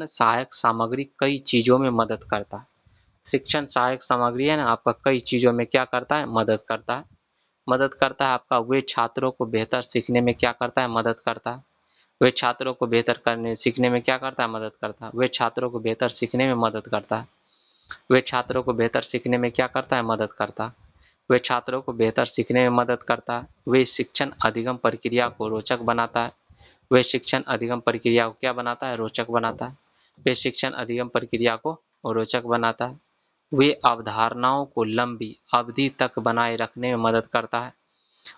A: सहायक सामग्री कई चीजों में मदद करता है। शिक्षण सहायक सामग्री है ना आपका कई चीजों में क्या करता है? मदद करता है आपका। वे छात्रों को बेहतर सीखने में क्या करता है? मदद करता है। वे छात्रों को सीखने में क्या करता है? मदद करता है। वे छात्रों को बेहतर सीखने में मदद करता है। वे छात्रों को बेहतर सीखने में क्या करता है? मदद करता है। वे छात्रों को बेहतर सीखने में मदद करता है। वे शिक्षण अधिगम प्रक्रिया को रोचक बनाता है। वे शिक्षण अधिगम प्रक्रिया को क्या बनाता है? रोचक बनाता है। वे शिक्षण अधिगम प्रक्रिया को रोचक बनाता है। वे अवधारणाओं को लंबी अवधि तक बनाए रखने में मदद करता है।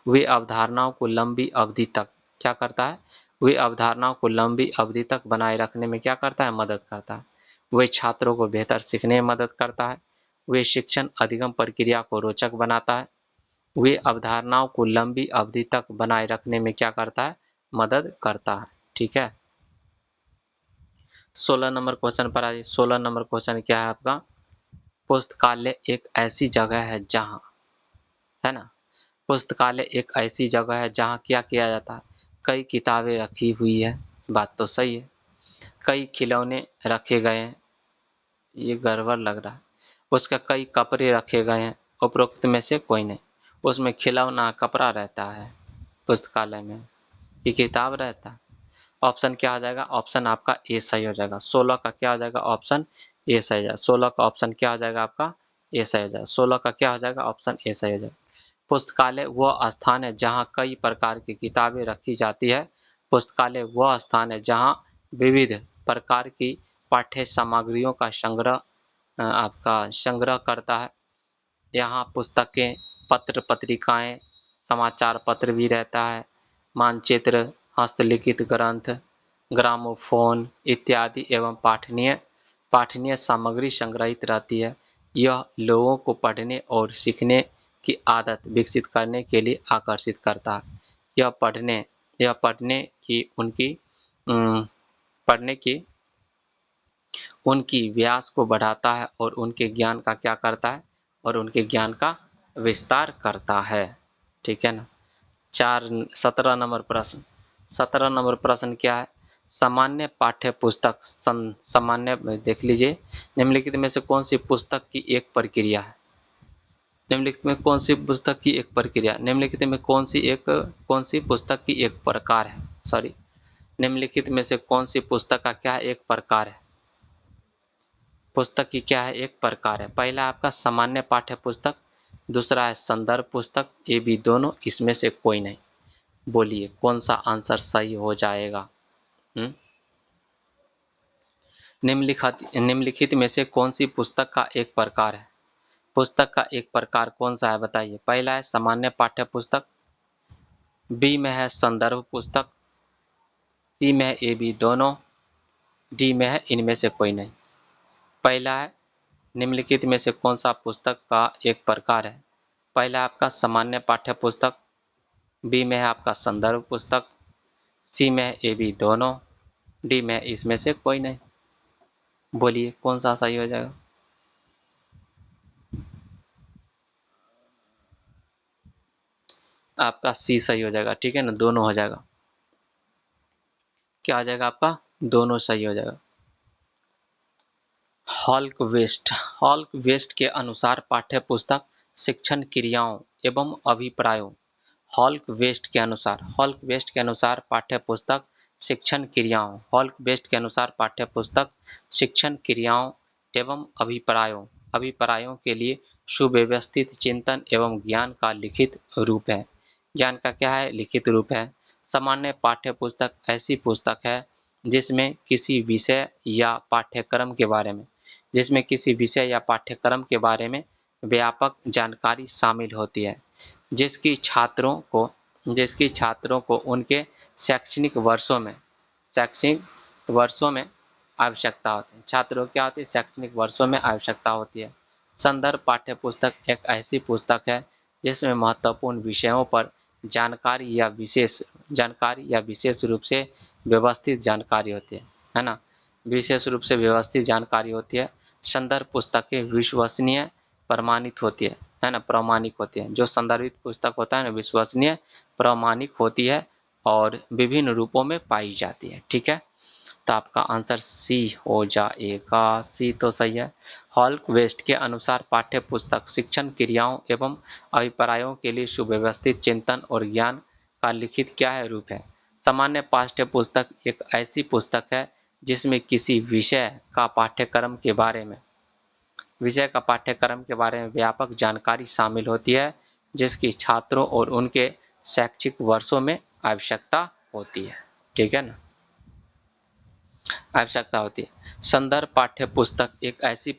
A: वे अवधारणाओं को लंबी अवधि तक क्या करता है? वे अवधारणाओं को लंबी अवधि तक बनाए रखने में क्या करता है? मदद करता है। वे छात्रों को बेहतर सीखने में मदद करता है। वे शिक्षण अधिगम प्रक्रिया को रोचक बनाता है। वे अवधारणाओं को लंबी अवधि तक बनाए रखने में क्या करता है? मदद करता है। ठीक है। 16 नंबर क्वेश्चन पर आइए। 16 नंबर क्वेश्चन क्या है आपका? पुस्तकालय एक ऐसी जगह है जहां, है ना, पुस्तकालय एक ऐसी जगह है जहां क्या किया जाता है? कई किताबें रखी हुई है। बात तो सही है। कई खिलौने रखे गए हैं। ये गड़बड़ लग रहा है। उसका कई कपड़े रखे गए हैं। उपरोक्त में से कोई नहीं। उसमें खिलौना कपड़ा रहता है पुस्तकालय में, ये किताब रहता है। ऑप्शन क्या आ जाएगा? ऑप्शन आपका ए सही हो जाएगा। 16 का क्या हो जाएगा? ऑप्शन ए सही हो जाएगा। 16 का ऑप्शन क्या हो जाएगा आपका? ए सही हो जाएगा। 16 का क्या हो जाएगा? ऑप्शन ए सही हो जाएगा। पुस्तकालय वह स्थान है जहां कई प्रकार की किताबें रखी जाती है। पुस्तकालय वह स्थान है जहां विविध प्रकार की पाठ्य सामग्रियों का आपका संग्रह करता है। यहाँ पुस्तकें, पत्र पत्रिकाएं, समाचार पत्र भी रहता है, मानचित्र, हस्तलिखित ग्रंथ, ग्रामोफोन इत्यादि एवं पाठनीय सामग्री संग्रहित रहती है। यह लोगों को पढ़ने और सीखने की आदत विकसित करने के लिए आकर्षित करता है। यह पढ़ने की उनकी व्यास को बढ़ाता है और उनके ज्ञान का क्या करता है? और उनके ज्ञान का विस्तार करता है। ठीक है ना। 17 नंबर प्रश्न क्या है? सामान्य पाठ्य पुस्तक सामान्य देख लीजिए, निम्नलिखित में से कौन सी पुस्तक की एक प्रक्रिया है? निम्नलिखित में कौन सी पुस्तक की एक प्रक्रिया, निम्नलिखित में कौन सी पुस्तक की एक प्रकार है, सॉरी, निम्नलिखित में से कौन सी पुस्तक का क्या एक प्रकार है? पुस्तक की क्या है, एक प्रकार है। पहला आपका सामान्य पाठ्य पुस्तक, दूसरा है संदर्भ पुस्तक, ये भी दोनों, इसमें से कोई नहीं। बोलिए कौन सा आंसर सही हो जाएगा? निम्नलिखित में से कौन सी पुस्तक का एक प्रकार है? पुस्तक का एक प्रकार कौन सा है बताइए? पहला है सामान्य पाठ्य पुस्तक, बी में है संदर्भ पुस्तक, सी में है ए बी दोनों, डी में है इनमें से कोई नहीं। पहला है निम्नलिखित में से कौन सा पुस्तक का एक प्रकार है? पहला आपका सामान्य पाठ्य पुस्तक, बी में है आपका संदर्भ पुस्तक, सी में है ए बी दोनों, डी में इसमें से कोई नहीं। बोलिए कौन सा सही हो जाएगा? आपका सी सही हो जाएगा, ठीक है ना, दोनों हो जाएगा। क्या आ जाएगा आपका? दोनों सही हो जाएगा। हॉल्क वेस्ट के अनुसार पाठ्य पुस्तक शिक्षण क्रियाओं एवं अभिप्रायों, हॉल्क वेस्ट के अनुसार पाठ्य पुस्तक शिक्षण क्रियाओं, हॉल्क वेस्ट के अनुसार पाठ्य पुस्तक शिक्षण क्रियाओं एवं अभिप्रायों के लिए सुव्यवस्थित चिंतन एवं ज्ञान का लिखित रूप है। ज्ञान का क्या है? लिखित रूप है। सामान्य पाठ्य पुस्तक ऐसी पुस्तक है जिसमें किसी विषय या पाठ्यक्रम के बारे में व्यापक जानकारी शामिल होती है, जिसकी छात्रों को उनके शैक्षणिक वर्षों में आवश्यकता होती है। छात्रों क्या होती है? शैक्षणिक वर्षों में आवश्यकता होती है। संदर्भ पाठ्य पुस्तक एक ऐसी पुस्तक है जिसमें महत्वपूर्ण विषयों पर जानकारी या विशेष रूप से व्यवस्थित जानकारी होती है ना, विशेष रूप से व्यवस्थित जानकारी होती है। संदर्भ पुस्तकें विश्वसनीय प्रमाणित होती है ना, प्रामाणिक होती है। जो संदर्भित पुस्तक होता है ना, विश्वसनीय प्रामाणिक होती है और विभिन्न रूपों में पाई जाती है, ठीक है। तो आपका आंसर सी हो जाएगा, सी तो सही है। हॉल्क वेस्ट के अनुसार पाठ्य पुस्तक शिक्षण क्रियाओं एवं अभिप्रायों के लिए सुव्यवस्थित चिंतन और ज्ञान का लिखित क्या है? रूप है। सामान्य पाठ्य पुस्तक एक ऐसी पुस्तक है जिसमें किसी विषय का पाठ्यक्रम के बारे में व्यापक जानकारी शामिल होती है, जिसकी छात्रों और उनके शैक्षिक वर्षों में आवश्यकता होती है, ठीक है ना, आवश्यकता होती है। संदर्भ पाठ्य पुस्तक एक ऐसी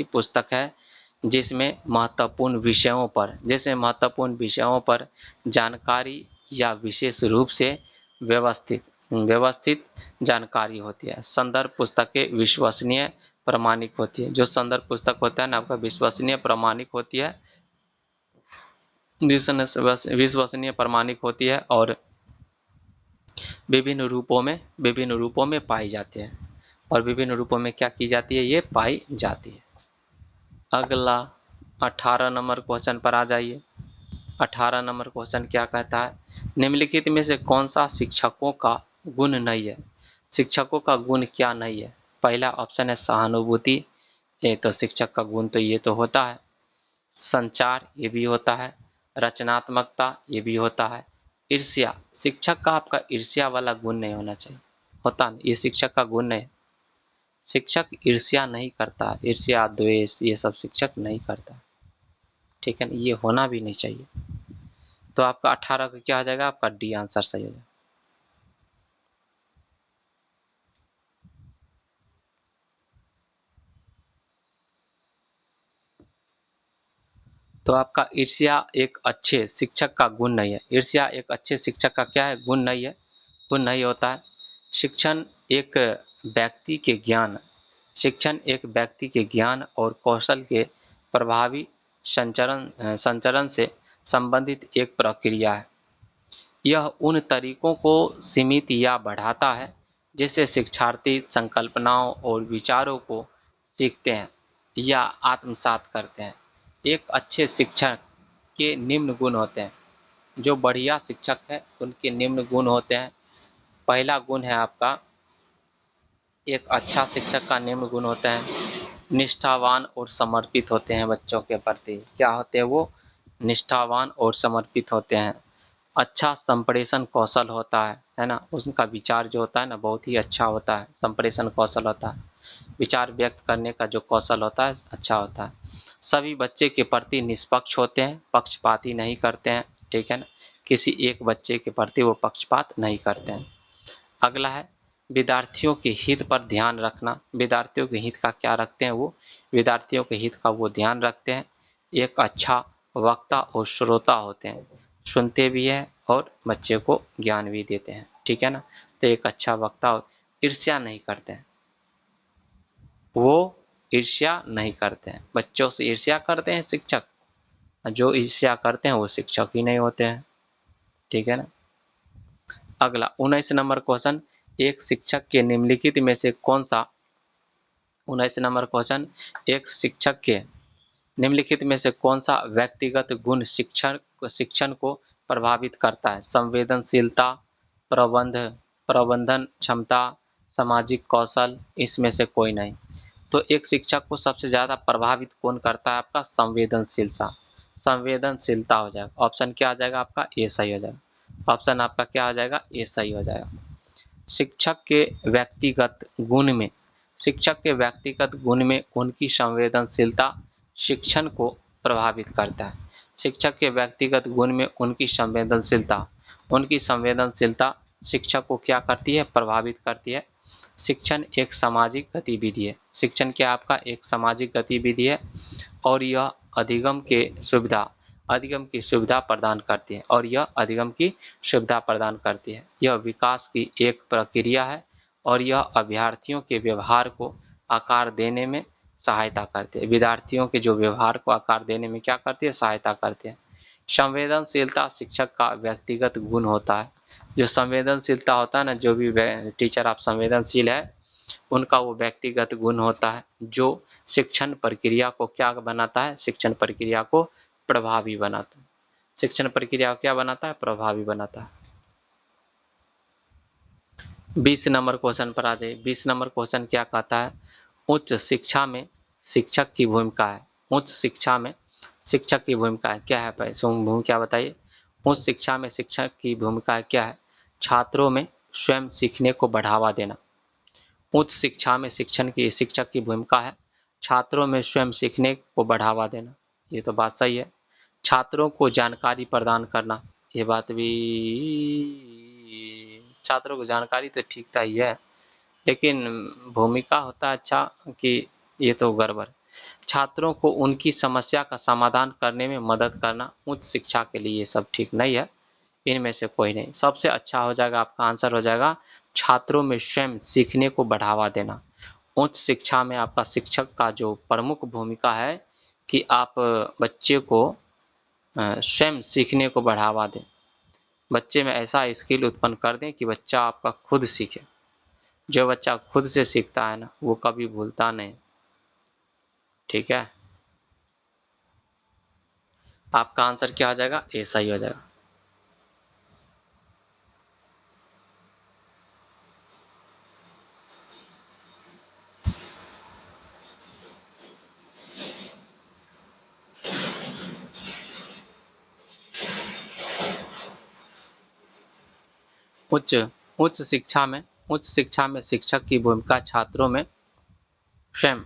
A: पुस्तक है जिसमें महत्वपूर्ण विषयों पर जानकारी या विशेष रूप से व्यवस्थित जानकारी होती है। संदर्भ पुस्तकें विश्वसनीय प्रामाणिक होती है। जो संदर्भ पुस्तक होता है ना आपका, विश्वसनीय प्रामाणिक होती है, विश्वसनीय प्रामाणिक होती है और विभिन्न रूपों में पाई जाती है। और विभिन्न रूपों में क्या की जाती है? ये पाई जाती है। अगला 18 नंबर क्वेश्चन पर आ जाइए। 18 नंबर क्वेश्चन क्या कहता है? निम्नलिखित में से कौन सा शिक्षकों का गुण नहीं है? शिक्षकों का गुण क्या नहीं है? पहला ऑप्शन है सहानुभूति, ये तो शिक्षक का गुण तो ये तो होता है। संचार, ये भी होता है। रचनात्मकता, ये भी होता है। ईर्ष्या, शिक्षक का आपका ईर्ष्या वाला गुण नहीं होना चाहिए, होता नहीं, ये शिक्षक का गुण नहीं। शिक्षक ईर्ष्या नहीं करता, ईर्ष्या द्वेष ये सब शिक्षक नहीं करता, ठीक है ना, ये होना भी नहीं चाहिए। तो आपका 18 का क्या आ जाएगा? आपका डी आंसर सही हो जाएगा। तो आपका ईर्ष्या एक अच्छे शिक्षक का गुण नहीं है। ईर्ष्या एक अच्छे शिक्षक का क्या है? गुण नहीं है, गुण नहीं होता है। शिक्षण एक एक व्यक्ति के ज्ञान और कौशल के प्रभावी संचरण से संबंधित एक प्रक्रिया है। यह उन तरीकों को सीमित या बढ़ाता है जिससे शिक्षार्थी संकल्पनाओं और विचारों को सीखते हैं या आत्मसात करते हैं। एक अच्छे शिक्षक के निम्न गुण होते हैं। जो बढ़िया शिक्षक है उनके निम्न गुण होते हैं। पहला गुण है आपका, एक अच्छा शिक्षक का निम्न गुण होते हैं, निष्ठावान और समर्पित होते हैं बच्चों के प्रति। क्या होते हैं वो? निष्ठावान और समर्पित होते हैं। अच्छा संप्रेषण कौशल होता है ना, उनका विचार जो होता है ना बहुत ही अच्छा होता है, संप्रेषण कौशल होता है, विचार व्यक्त करने का जो कौशल होता है अच्छा होता है। सभी बच्चे के प्रति निष्पक्ष होते हैं, पक्षपाती नहीं करते हैं, ठीक है ना, किसी एक बच्चे के प्रति वो पक्षपात नहीं करते हैं। अगला है विद्यार्थियों के हित पर ध्यान रखना। विद्यार्थियों के हित का क्या रखते हैं वो? विद्यार्थियों के हित का वो ध्यान रखते हैं। एक अच्छा वक्ता और श्रोता होते हैं, सुनते भी हैं और बच्चे को ज्ञान भी देते हैं, ठीक है ना। तो एक अच्छा वक्ता और ईर्ष्या नहीं करते हैं, वो ईर्ष्या नहीं करते हैं। बच्चों से ईर्ष्या करते हैं शिक्षक, जो ईर्ष्या करते हैं वो शिक्षक ही नहीं होते हैं, ठीक है ना। अगला 19 नंबर क्वेश्चन, एक शिक्षक के निम्नलिखित में से कौन सा 19 नंबर क्वेश्चन, एक शिक्षक के निम्नलिखित में से कौन सा व्यक्तिगत गुण शिक्षण को प्रभावित करता है? संवेदनशीलता, प्रबंध प्रबंधन क्षमता, सामाजिक कौशल, इसमें से कोई नहीं। तो एक शिक्षक को सबसे ज्यादा प्रभावित कौन करता है? आपका संवेदनशीलता। संवेदनशीलता हो जाएगा। ऑप्शन क्या आ जाएगा आपका? ए सही हो जाएगा। ऑप्शन आपका क्या आ जाएगा? ए सही हो जाएगा। शिक्षक के व्यक्तिगत गुण में, शिक्षक के व्यक्तिगत गुण में उनकी संवेदनशीलता शिक्षण को प्रभावित करता है। शिक्षक के व्यक्तिगत गुण में उनकी संवेदनशीलता शिक्षक को क्या करती है? प्रभावित करती है। शिक्षण एक सामाजिक गतिविधि है। शिक्षण क्या आपका? एक सामाजिक गतिविधि है और यह अधिगम की सुविधा प्रदान करती है और यह अधिगम की सुविधा प्रदान करती है। यह विकास की एक प्रक्रिया है और यह अभ्यर्थियों के व्यवहार को आकार देने में सहायता करती है। विद्यार्थियों के जो व्यवहार को आकार देने में क्या करती है? सहायता करती है। संवेदनशीलता शिक्षक का व्यक्तिगत गुण होता है। जो संवेदनशीलता होता है ना, जो भी टीचर आप संवेदनशील है, उनका वो व्यक्तिगत गुण होता है जो शिक्षण प्रक्रिया को क्या बनाता है? शिक्षण प्रक्रिया को प्रभावी बनाता है। शिक्षण प्रक्रिया को क्या बनाता है? प्रभावी बनाता है। 20 नंबर क्वेश्चन पर आ जाइए। 20 नंबर क्वेश्चन क्या कहता है? उच्च शिक्षा में शिक्षक की भूमिका है। उच्च शिक्षा में शिक्षक की भूमिका है, क्या है? भूमिका बताइए। उच्च शिक्षा में शिक्षक की भूमिका क्या है? छात्रों में स्वयं सीखने को बढ़ावा देना। उच्च शिक्षा में शिक्षक की भूमिका है छात्रों में स्वयं सीखने को बढ़ावा देना। ये तो बात सही है। छात्रों को जानकारी प्रदान करना, ये बात भी, छात्रों को जानकारी तो ठीक था ही है, लेकिन भूमिका होता अच्छा कि ये तो गड़बड़। छात्रों को उनकी समस्या का समाधान करने में मदद करना उच्च शिक्षा के लिए ये सब ठीक नहीं है। इनमें से कोई नहीं। सबसे अच्छा हो जाएगा, आपका आंसर हो जाएगा छात्रों में स्वयं सीखने को बढ़ावा देना। उच्च शिक्षा में आपका शिक्षक का जो प्रमुख भूमिका है कि आप बच्चे को स्वयं सीखने को बढ़ावा दें, बच्चे में ऐसा स्किल उत्पन्न कर दें कि बच्चा आपका खुद सीखे। जो बच्चा खुद से सीखता है ना, वो कभी भूलता नहीं, ठीक है। आपका आंसर क्या हो जाएगा? ए सही हो जाएगा। उच्च उच्च शिक्षा में शिक्षक की भूमिका छात्रों में स्वयं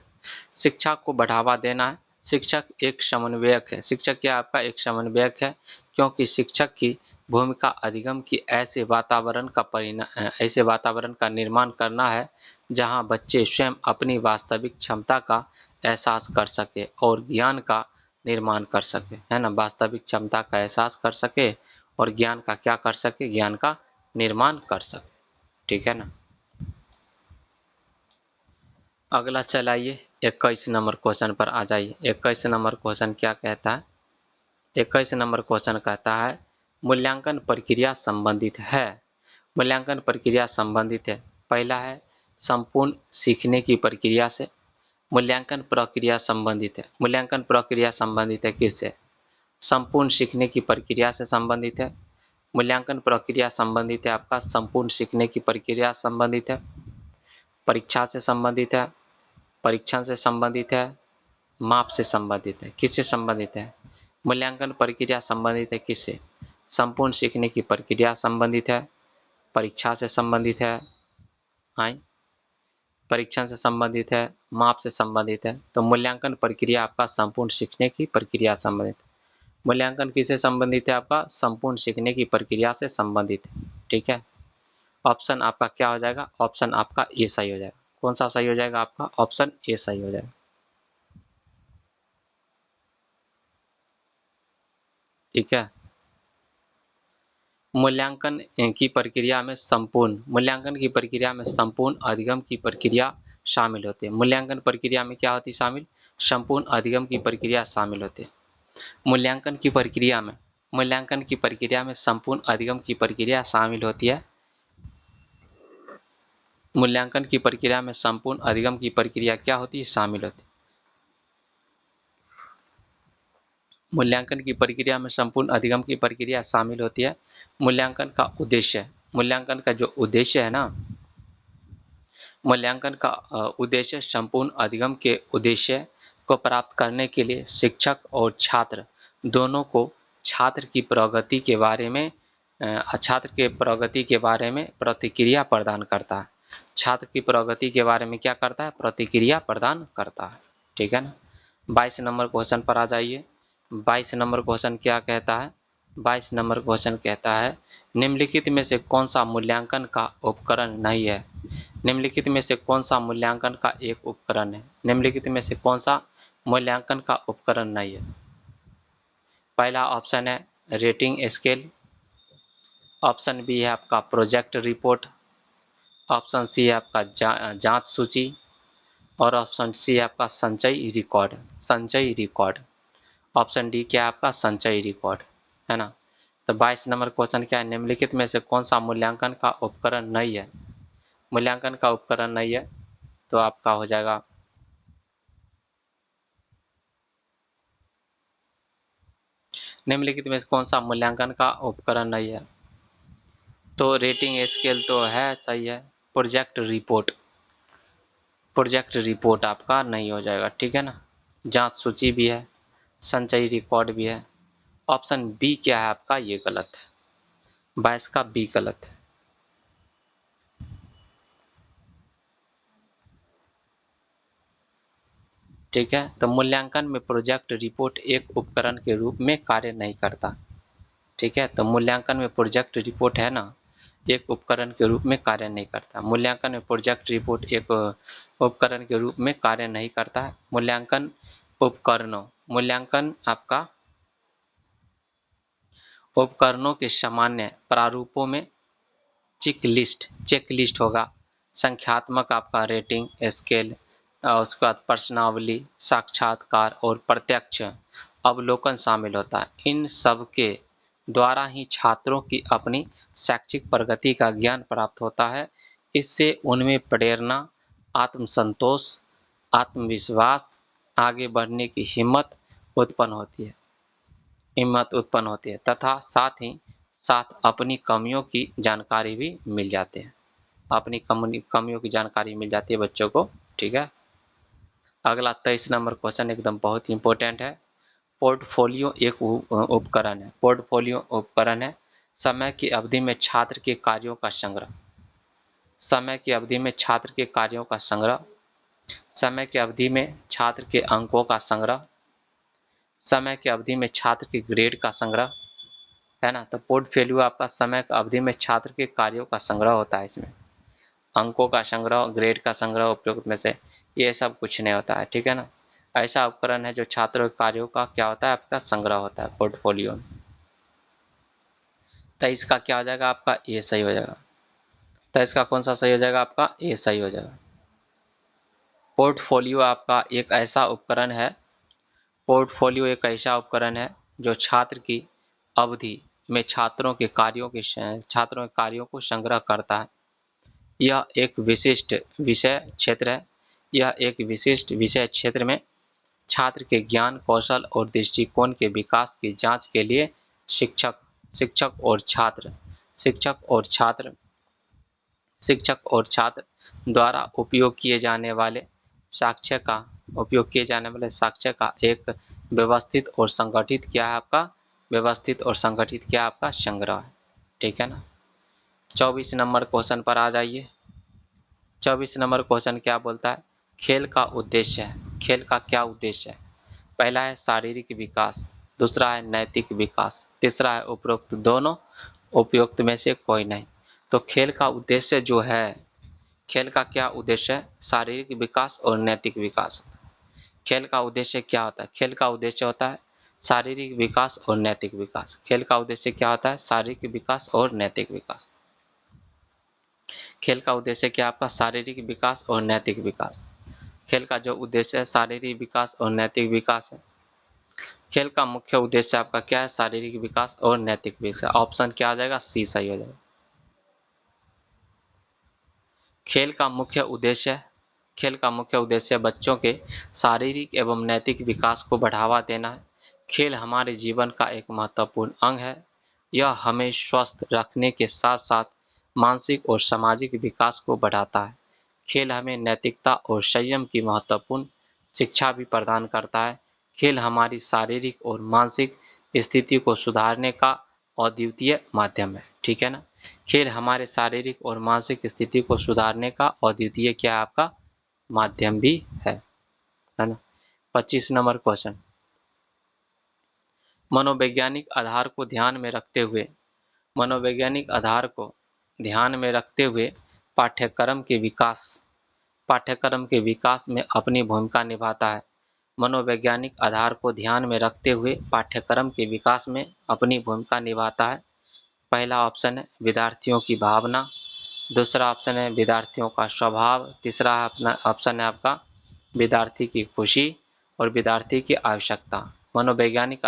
A: शिक्षा को बढ़ावा देना है। शिक्षक एक समन्वयक है। शिक्षक क्या आपका? एक समन्वयक है, क्योंकि शिक्षक की भूमिका अधिगम की ऐसे वातावरण का निर्माण करना है जहां बच्चे स्वयं अपनी वास्तविक क्षमता का एहसास कर सके और ज्ञान का निर्माण कर सके, है ना। वास्तविक क्षमता का एहसास कर सके और ज्ञान का क्या कर सके? ज्ञान का निर्माण कर सके, ठीक है ना। अगला चलाइए 21 नंबर क्वेश्चन पर आ जाइए। 21 नंबर क्वेश्चन क्या कहता है? 21 नंबर क्वेश्चन कहता है मूल्यांकन प्रक्रिया संबंधित है। मूल्यांकन प्रक्रिया संबंधित है। पहला है संपूर्ण सीखने की प्रक्रिया से। मूल्यांकन प्रक्रिया संबंधित है। मूल्यांकन प्रक्रिया संबंधित है किससे? संपूर्ण सीखने की प्रक्रिया से संबंधित है। मूल्यांकन प्रक्रिया संबंधित है आपका संपूर्ण सीखने की प्रक्रिया संबंधित है, परीक्षा से संबंधित है, परीक्षण से संबंधित है, माप से संबंधित है। किससे संबंधित है? मूल्यांकन प्रक्रिया संबंधित है किससे? संपूर्ण सीखने की प्रक्रिया संबंधित है, परीक्षा से संबंधित है, हाँ, परीक्षण से संबंधित है, माप से संबंधित है। तो मूल्यांकन प्रक्रिया आपका संपूर्ण सीखने की प्रक्रिया संबंधित है। मूल्यांकन किससे संबंधित है? आपका संपूर्ण सीखने की प्रक्रिया से संबंधित है। ठीक है, ऑप्शन आपका क्या हो जाएगा? ऑप्शन आपका ए सही हो जाएगा। कौन सा सही हो जाएगा? आपका ऑप्शन ए सही हो जाएगा। ठीक है, मूल्यांकन की प्रक्रिया में संपूर्ण अधिगम की प्रक्रिया शामिल होती है। मूल्यांकन प्रक्रिया में क्या होती है शामिल? संपूर्ण अधिगम की प्रक्रिया शामिल होती है। मूल्यांकन की प्रक्रिया में संपूर्ण अधिगम की प्रक्रिया शामिल होती है। मूल्यांकन की प्रक्रिया में संपूर्ण अधिगम की प्रक्रिया क्या होती है? शामिल होती है। मूल्यांकन की प्रक्रिया में संपूर्ण अधिगम की प्रक्रिया शामिल होती है। मूल्यांकन का उद्देश्य, मूल्यांकन का जो उद्देश्य है ना, मूल्यांकन का उद्देश्य संपूर्ण अधिगम के उद्देश्य को प्राप्त करने के लिए शिक्षक और छात्र दोनों को छात्र की प्रगति के बारे में प्रतिक्रिया प्रदान करता है। छात्र की प्रगति के बारे में क्या करता है? प्रतिक्रिया प्रदान करता है। ठीक है ना। 22 नंबर क्वेश्चन पर आ जाइए। 22 नंबर क्वेश्चन क्या कहता है? 22 नंबर क्वेश्चन कहता है निम्नलिखित में से कौन सा मूल्यांकन का उपकरण नहीं है? निम्नलिखित में से कौन सा मूल्यांकन का एक उपकरण है? निम्नलिखित में से कौन सा मूल्यांकन का उपकरण नहीं है? पहला ऑप्शन है रेटिंग स्केल, ऑप्शन बी है आपका प्रोजेक्ट रिपोर्ट, ऑप्शन सी है आपका जांच सूची और ऑप्शन सी है आपका संचयी रिकॉर्ड। ऑप्शन डी क्या है आपका? संचयी रिकॉर्ड, है ना। तो 22 नंबर क्वेश्चन क्या है? निम्नलिखित में से कौन सा मूल्यांकन का उपकरण नहीं है? मूल्यांकन का उपकरण नहीं है तो आपका हो जाएगा निम्नलिखित में से कौन सा मूल्यांकन का उपकरण नहीं है? तो रेटिंग स्केल तो है, सही है। प्रोजेक्ट रिपोर्ट आपका नहीं हो जाएगा। ठीक है ना। जांच सूची भी है, संचयी रिकॉर्ड भी है। ऑप्शन बी क्या है आपका? ये गलत है। 22 का बी गलत है। ठीक है, तो मूल्यांकन में प्रोजेक्ट रिपोर्ट एक उपकरण के रूप में कार्य नहीं करता। ठीक है, तो मूल्यांकन में प्रोजेक्ट रिपोर्ट है ना, एक उपकरण के रूप में कार्य नहीं करता। मूल्यांकन में प्रोजेक्ट रिपोर्ट एक उपकरण के रूप में कार्य नहीं करता है। मूल्यांकन उपकरणों, मूल्यांकन आपका उपकरणों के सामान्य प्रारूपों में चेकलिस्ट होगा, संख्यात्मक आपका रेटिंग स्केल, उसके बाद प्रश्नावली, साक्षात्कार और प्रत्यक्ष अवलोकन शामिल होता है। इन सब के द्वारा ही छात्रों की अपनी शैक्षिक प्रगति का ज्ञान प्राप्त होता है। इससे उनमें प्रेरणा, आत्मसंतोष, आत्मविश्वास, आगे बढ़ने की हिम्मत उत्पन्न होती है तथा साथ ही साथ अपनी कमियों की जानकारी भी मिल जाती है। अपनी कमियों की जानकारी मिल जाती है बच्चों को। ठीक है, अगला 23 नंबर क्वेश्चन एकदम बहुत इंपॉर्टेंट है। पोर्टफोलियो एक उपकरण है। पोर्टफोलियो उपकरण है समय की अवधि में छात्र के कार्यों का संग्रह, समय की अवधि में छात्र के कार्यों का संग्रह, समय की अवधि में छात्र के अंकों का संग्रह, समय की अवधि में छात्र के ग्रेड का संग्रह, है ना। तो पोर्टफोलियो आपका समय की अवधि में छात्र के कार्यों का संग्रह होता है। इसमें अंकों का संग्रह, ग्रेड का संग्रह उपयुक्त में से ये सब कुछ नहीं होता है। ठीक है ना। ऐसा उपकरण है जो छात्रों के कार्यों का क्या होता है? आपका संग्रह होता है पोर्टफोलियो में। तो इसका क्या हो जाएगा? आपका ए सही हो जाएगा। तो इसका कौन सा सही हो जाएगा? आपका ए सही हो जाएगा। पोर्टफोलियो आपका एक ऐसा उपकरण है, पोर्टफोलियो एक ऐसा उपकरण है जो छात्र की अवधि में छात्रों के कार्यों को संग्रह करता है। यह एक विशिष्ट विषय क्षेत्र है। यह एक विशिष्ट विषय क्षेत्र में छात्र के ज्ञान, कौशल और दृष्टिकोण के विकास की जांच के लिए शिक्षक शिक्षक और छात्र शिक्षक और छात्र शिक्षक और छात्र द्वारा उपयोग किए जाने वाले साक्ष्य का एक व्यवस्थित और संगठित क्या है आपका संग्रह है। ठीक है ना। 24 नंबर क्वेश्चन पर आ जाइए। 24 नंबर क्वेश्चन क्या बोलता है? खेल का उद्देश्य है। खेल का क्या उद्देश्य है? पहला है शारीरिक विकास, दूसरा है नैतिक विकास, तीसरा है उपरोक्त दोनों, उपयुक्त में से कोई नहीं। तो खेल का उद्देश्य जो है, खेल का क्या उद्देश्य है? शारीरिक विकास और नैतिक विकास। खेल का उद्देश्य क्या होता है? खेल का उद्देश्य होता है शारीरिक विकास और नैतिक विकास। खेल का उद्देश्य क्या होता है? शारीरिक विकास और नैतिक विकास। खेल का उद्देश्य क्या आपका? शारीरिक विकास और नैतिक विकास। खेल का जो उद्देश्य है शारीरिक विकास और नैतिक विकास है। खेल का मुख्य उद्देश्य आपका क्या है? शारीरिक विकास और नैतिक विकास। ऑप्शन क्या आ जाएगा? सी सही हो जाएगा। खेल का मुख्य उद्देश्य बच्चों के शारीरिक एवं नैतिक विकास को बढ़ावा देना है। खेल हमारे जीवन का एक महत्वपूर्ण अंग है। यह हमें स्वस्थ रखने के साथ साथ मानसिक और सामाजिक विकास को बढ़ाता है। खेल हमें नैतिकता और संयम की महत्वपूर्ण शिक्षा भी प्रदान करता है। खेल हमारी शारीरिक और मानसिक स्थिति को सुधारने का अद्वितीय माध्यम है। ठीक है ना। खेल हमारे शारीरिक और मानसिक स्थिति को सुधारने का अद्वितीय क्या है आपका? माध्यम भी है ना। 25 नंबर क्वेश्चन, मनोवैज्ञानिक आधार को ध्यान में रखते हुए मनोवैज्ञानिक आधार को ध्यान में रखते हुए पाठ्यक्रम के विकास में अपनी भूमिका निभाता है। मनोवैज्ञानिक आधार को ध्यान में रखते हुए पाठ्यक्रम के विकास में अपनी भूमिका निभाता है। पहला ऑप्शन है विद्यार्थियों की भावना, दूसरा ऑप्शन है विद्यार्थियों का स्वभाव, तीसरा अपना ऑप्शन है आपका विद्यार्थी की खुशी और विद्यार्थी की आवश्यकता। मनोवैज्ञानिक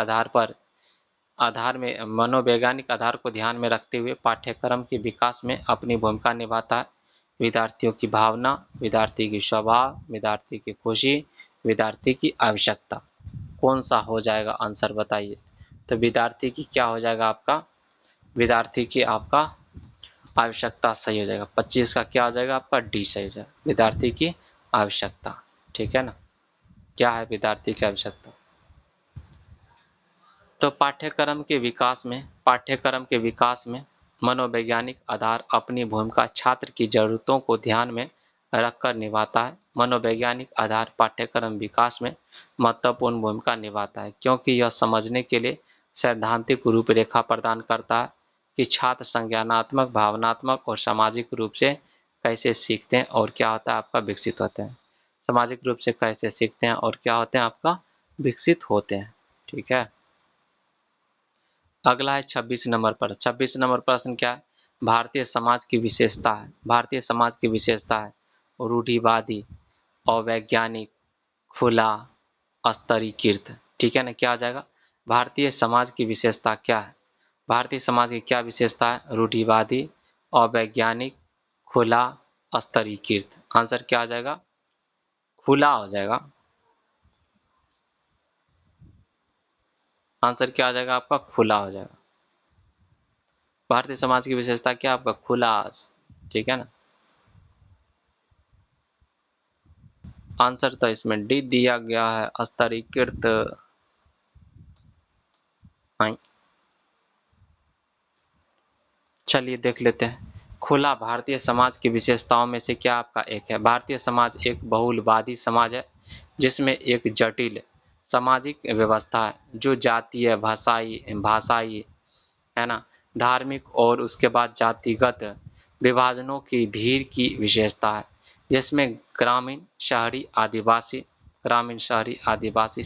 A: आधार को ध्यान में रखते हुए पाठ्यक्रम के विकास में अपनी भूमिका निभाता है। विद्यार्थियों की भावना, विद्यार्थी की स्वभाव, विद्यार्थी की खुशी, विद्यार्थी की आवश्यकता। कौन सा हो जाएगा आंसर बताइए? तो विद्यार्थी की क्या हो जाएगा आपका? विद्यार्थी की आपका आवश्यकता सही हो जाएगा। 25 का क्या हो जाएगा आपका? डी सही हो जाएगा, विद्यार्थी की आवश्यकता। ठीक है ना। क्या है विद्यार्थी की आवश्यकता? तो पाठ्यक्रम के विकास में मनोवैज्ञानिक आधार अपनी भूमिका छात्र की जरूरतों को ध्यान में रखकर निभाता है। मनोवैज्ञानिक आधार पाठ्यक्रम विकास में महत्वपूर्ण भूमिका निभाता है क्योंकि यह समझने के लिए सैद्धांतिक रूपरेखा प्रदान करता है कि छात्र संज्ञानात्मक, भावनात्मक और सामाजिक रूप से कैसे सीखते हैं और क्या होता है आपका विकसित होते हैं। सामाजिक रूप से कैसे सीखते हैं और क्या होते हैं आपका विकसित होते हैं। ठीक है। अगला है 26 नंबर पर। 26 नंबर प्रश्न क्या है? भारतीय समाज की विशेषता है रूढ़िवादी, अवैज्ञानिक, खुला, स्तरीकृत। ठीक है ना। क्या आ जाएगा? भारतीय समाज की विशेषता क्या है? भारतीय समाज की क्या विशेषता है? रूढ़िवादी, अवैज्ञानिक, खुला, स्तरीकृत। आंसर क्या आ जाएगा? खुला हो जाएगा। आंसर क्या आ जाएगा आपका? खुला हो जाएगा। भारतीय समाज की विशेषता क्या आपका? खुला। ठीक है ना। आंसर तो इसमें डी दिया गया है, स्तरीकृत। चलिए देख लेते हैं। खुला भारतीय समाज की विशेषताओं में से क्या आपका एक है? भारतीय समाज एक बहुलवादी समाज है जिसमें एक जटिल सामाजिक व्यवस्था है जो जातीय, भाषाई है ना, धार्मिक और उसके बाद जातिगत विभाजनों की भीड़ की विशेषता है, जिसमें ग्रामीण शहरी आदिवासी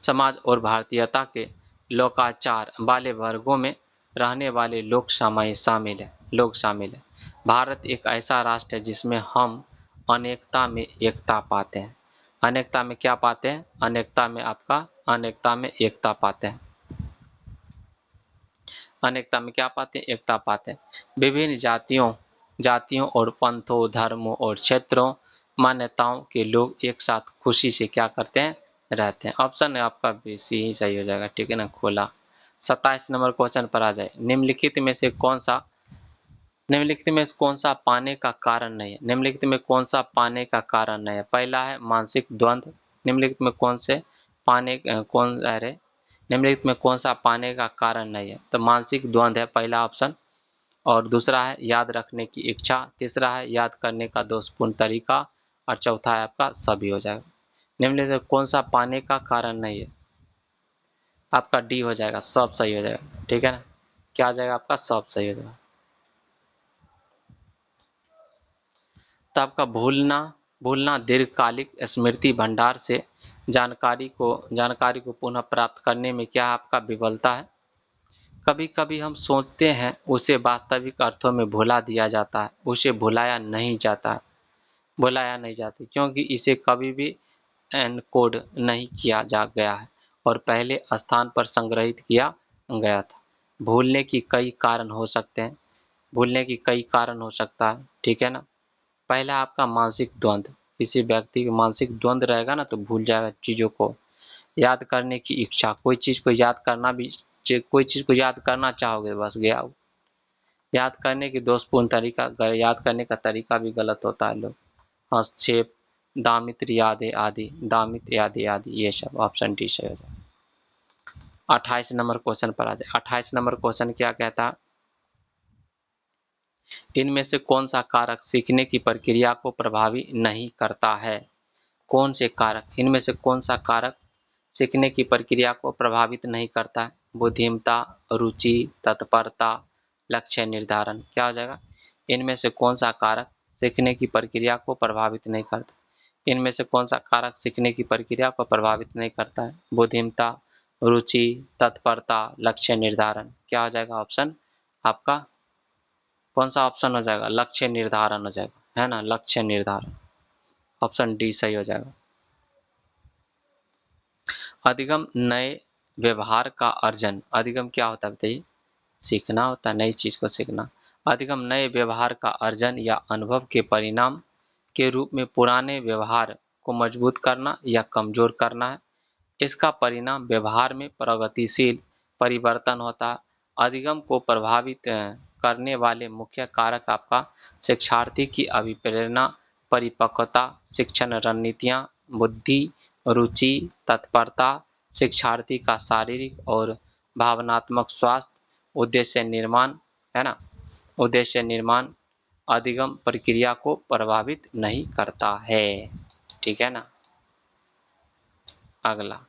A: समाज और भारतीयता के लोकाचार वाले वर्गों में रहने वाले लोग शामिल हैं। भारत एक ऐसा राष्ट्र है जिसमें हम अनेकता में एकता पाते हैं। अनेकता में क्या पाते हैं? अनेकता में एकता पाते हैं। अनेकता में क्या पाते हैं? एकता पाते हैं। विभिन्न जातियों और पंथों, धर्मों और क्षेत्रों, मान्यताओं के लोग एक साथ खुशी से क्या करते हैं? रहते हैं। ऑप्शन है आपका बी सी ही सही हो जाएगा। ठीक है ना। खुला 27 नंबर क्वेश्चन पर आ जाए। निम्नलिखित में कौन सा पाने का कारण नहीं है? निम्नलिखित में कौन सा पाने का कारण नहीं है? पहला है मानसिक द्वंद्व। निम्नलिखित में कौन से पाने कौन अरे निम्नलिखित में कौन सा पाने का कारण नहीं है? तो मानसिक द्वंद्व है पहला ऑप्शन, और दूसरा है याद रखने की इच्छा, तीसरा है याद करने का दोषपूर्ण तरीका, और चौथा है आपका सभी हो जाएगा। निम्नलिखित में कौन सा पाने का कारण नहीं है? आपका डी हो जाएगा, सब सही हो जाएगा। ठीक है ना, क्या आ जाएगा आपका? सब सही हो जाएगा। तो आपका भूलना दीर्घकालिक स्मृति भंडार से जानकारी को पुनः प्राप्त करने में क्या आपका विफलता है? कभी कभी हम सोचते हैं उसे वास्तविक अर्थों में भुला दिया जाता है, उसे भुलाया नहीं जाती, क्योंकि इसे कभी भी एनकोड नहीं किया जा गया है और पहले स्थान पर संग्रहित किया गया था। भूलने की कई कारण हो सकते हैं, ठीक है ना। पहला आपका मानसिक द्वंद्व, किसी व्यक्ति के मानसिक द्वंद्व रहेगा ना तो भूल जाएगा चीज़ों को। याद करने की इच्छा, कोई चीज़ को याद करना चाहोगे बस गया। याद करने की दोषपूर्ण तरीका, याद करने का तरीका भी गलत होता है लोग। हस्तक्षेप, दामित यादें आदि, ये सब ऑप्शन डी सही हो जाए। 28 नंबर क्वेश्चन पर आ जाए। 28 नंबर क्वेश्चन क्या कहता है? इनमें से कौन सा कारक सीखने की प्रक्रिया को प्रभावी नहीं करता है? कौन से कारक, इनमें से कौन सा कारक सीखने की प्रक्रिया को प्रभावित नहीं करता है? बुद्धिमत्ता, रुचि, तत्परता, लक्ष्य निर्धारण, क्या हो जाएगा? इनमें से कौन सा कारक सीखने की प्रक्रिया को प्रभावित नहीं करता? इनमें से कौन सा कारक सीखने की प्रक्रिया को प्रभावित नहीं करता है? बुद्धिमत्ता, रुचि, तत्परता, लक्ष्य निर्धारण, क्या हो जाएगा ऑप्शन आपका? कौन सा ऑप्शन हो जाएगा? लक्ष्य निर्धारण हो जाएगा, है ना, लक्ष्य निर्धारण, ऑप्शन डी सही हो जाएगा। अधिगम नए व्यवहार का अर्जन, अधिगम क्या होता है बताइए? सीखना होता है, नई चीज को सीखना। अधिगम नए व्यवहार का अर्जन या अनुभव के परिणाम के रूप में पुराने व्यवहार को मजबूत करना या कमजोर करना है। इसका परिणाम व्यवहार में प्रगतिशील परिवर्तन होता है। अधिगम को प्रभावित करने वाले मुख्य कारक आपका शिक्षार्थी की अभिप्रेरणा, परिपक्वता, शिक्षण रणनीतियाँ, बुद्धि, रुचि, तत्परता, शिक्षार्थी का शारीरिक और भावनात्मक स्वास्थ्य, उद्देश्य निर्माण, है ना, उद्देश्य निर्माण अधिगम प्रक्रिया को प्रभावित नहीं करता है। ठीक है ना। अगला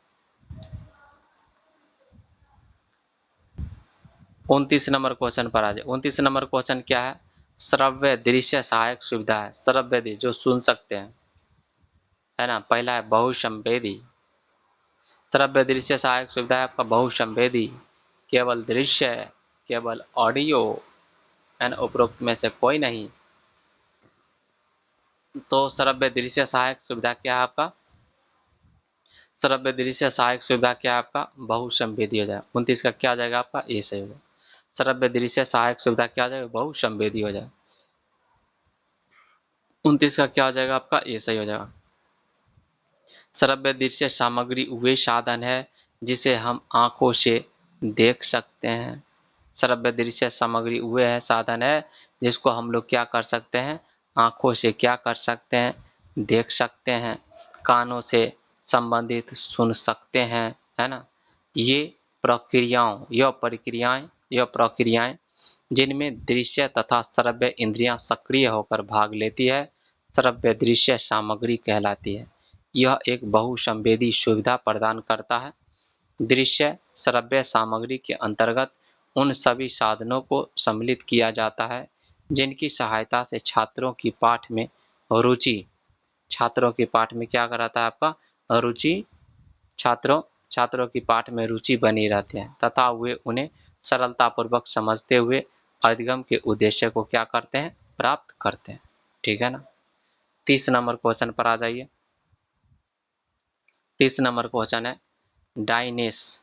A: 29 नंबर क्वेश्चन पर आ जाए। 29 नंबर क्वेश्चन क्या है? श्रव्य दृश्य सहायक सुविधा है। श्रव्य दृश्य जो सुन सकते हैं, है ना। पहला है बहुसंवेदी। श्रव्य दृश्य सहायक सुविधा है आपका बहुसंवेदी, केवल दृश्य, केवल ऑडियो, एंड उपरोक्त में से कोई नहीं। तो श्रव्य दृश्य सहायक सुविधा क्या है आपका? श्रव्य दृश्य सहायक सुविधा क्या है आपका? बहुसंवेदी हो जाएगा। 29 का क्या हो जाएगा आपका? ए सही हो जाएगा। श्रव्य दृश्य सहायक सुविधा क्या हो जाएगा? बहुसंवेदी हो जाएगा। 29 का क्या हो जाएगा आपका? ए सही हो जाएगा। श्रव्य दृश्य सामग्री वे साधन है जिसे हम आंखों से देख सकते हैं। श्रव्य दृश्य सामग्री वे है साधन है जिसको हम लोग क्या कर सकते हैं? आंखों से क्या कर सकते हैं? देख सकते हैं। कानों से संबंधित सुन सकते हैं, है ना। ये प्रक्रियाएं जिनमें दृश्य तथा श्रव्य इंद्रियां सक्रिय होकर भाग लेती है, श्रव्य दृश्य सामग्री कहलाती है। यह एक बहुसंवेदी सुविधा प्रदान करता है। दृश्य श्रव्य सामग्री के अंतर्गत उन सभी साधनों को सम्मिलित किया जाता है जिनकी सहायता से छात्रों की पाठ में क्या कराता है आपका? रुचि, छात्रों की पाठ में रुचि बनी रहती है तथा वे उन्हें सरलतापूर्वक समझते हुए अधिगम के उद्देश्य को क्या करते हैं? प्राप्त करते हैं। ठीक है ना। 30 नंबर क्वेश्चन पर आ जाइए। 30 नंबर क्वेश्चन है डाइनेस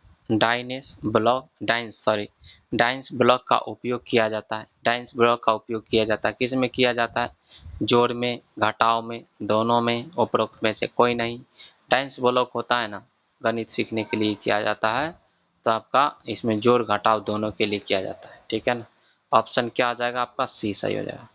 A: ब्लॉक का उपयोग किया जाता है। डाइन्स ब्लॉक का उपयोग किया जाता है, किस में किया जाता है? जोड़ में, घटाव में, दोनों में, उपरोक्त में से कोई नहीं। डाइन्स ब्लॉक होता है ना, गणित सीखने के लिए किया जाता है। तो आपका इसमें जोड़ घटाव दोनों के लिए किया जाता है, ठीक है ना। ऑप्शन क्या आ जाएगा आपका? सी सही हो जाएगा।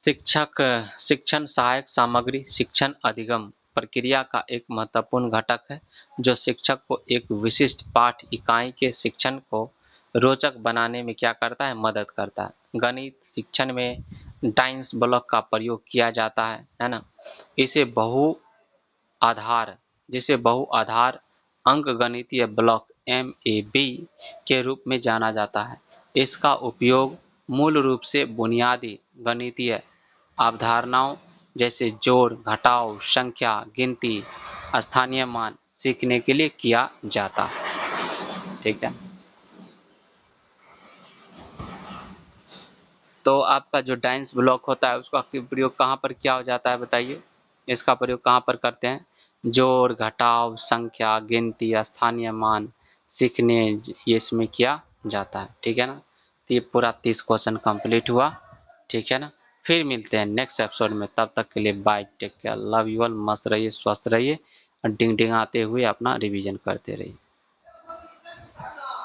A: शिक्षण सहायक सामग्री शिक्षण अधिगम प्रक्रिया का एक महत्वपूर्ण घटक है जो शिक्षक को एक विशिष्ट पाठ इकाई के शिक्षण को रोचक बनाने में क्या करता है? मदद करता है। गणित शिक्षण में डाइस ब्लॉक का प्रयोग किया जाता है ना। इसे बहु आधार जिसे बहु आधार अंकगणितीय ब्लॉक MAB के रूप में जाना जाता है। इसका उपयोग मूल रूप से बुनियादी गणितीय अवधारणाओं जैसे जोड़ घटाव संख्या गिनती स्थानीय मान सीखने के लिए किया जाता है, ठीक है। तो आपका जो डाइस ब्लॉक होता है उसका प्रयोग कहाँ पर किया हो जाता है बताइए? इसका प्रयोग कहाँ पर करते हैं? जोड़ घटाव संख्या गिनती स्थानीय मान सीखने ये इसमें किया जाता है, ठीक है ना। तो ये पूरा 30 क्वेश्चन कंप्लीट हुआ, ठीक है ना। फिर मिलते हैं नेक्स्ट एपिसोड में, तब तक के लिए bye, take care, love you all, मस्त रहिए, स्वस्थ रहिए और डिंग डिंगाते हुए अपना रिवीजन करते रहिए।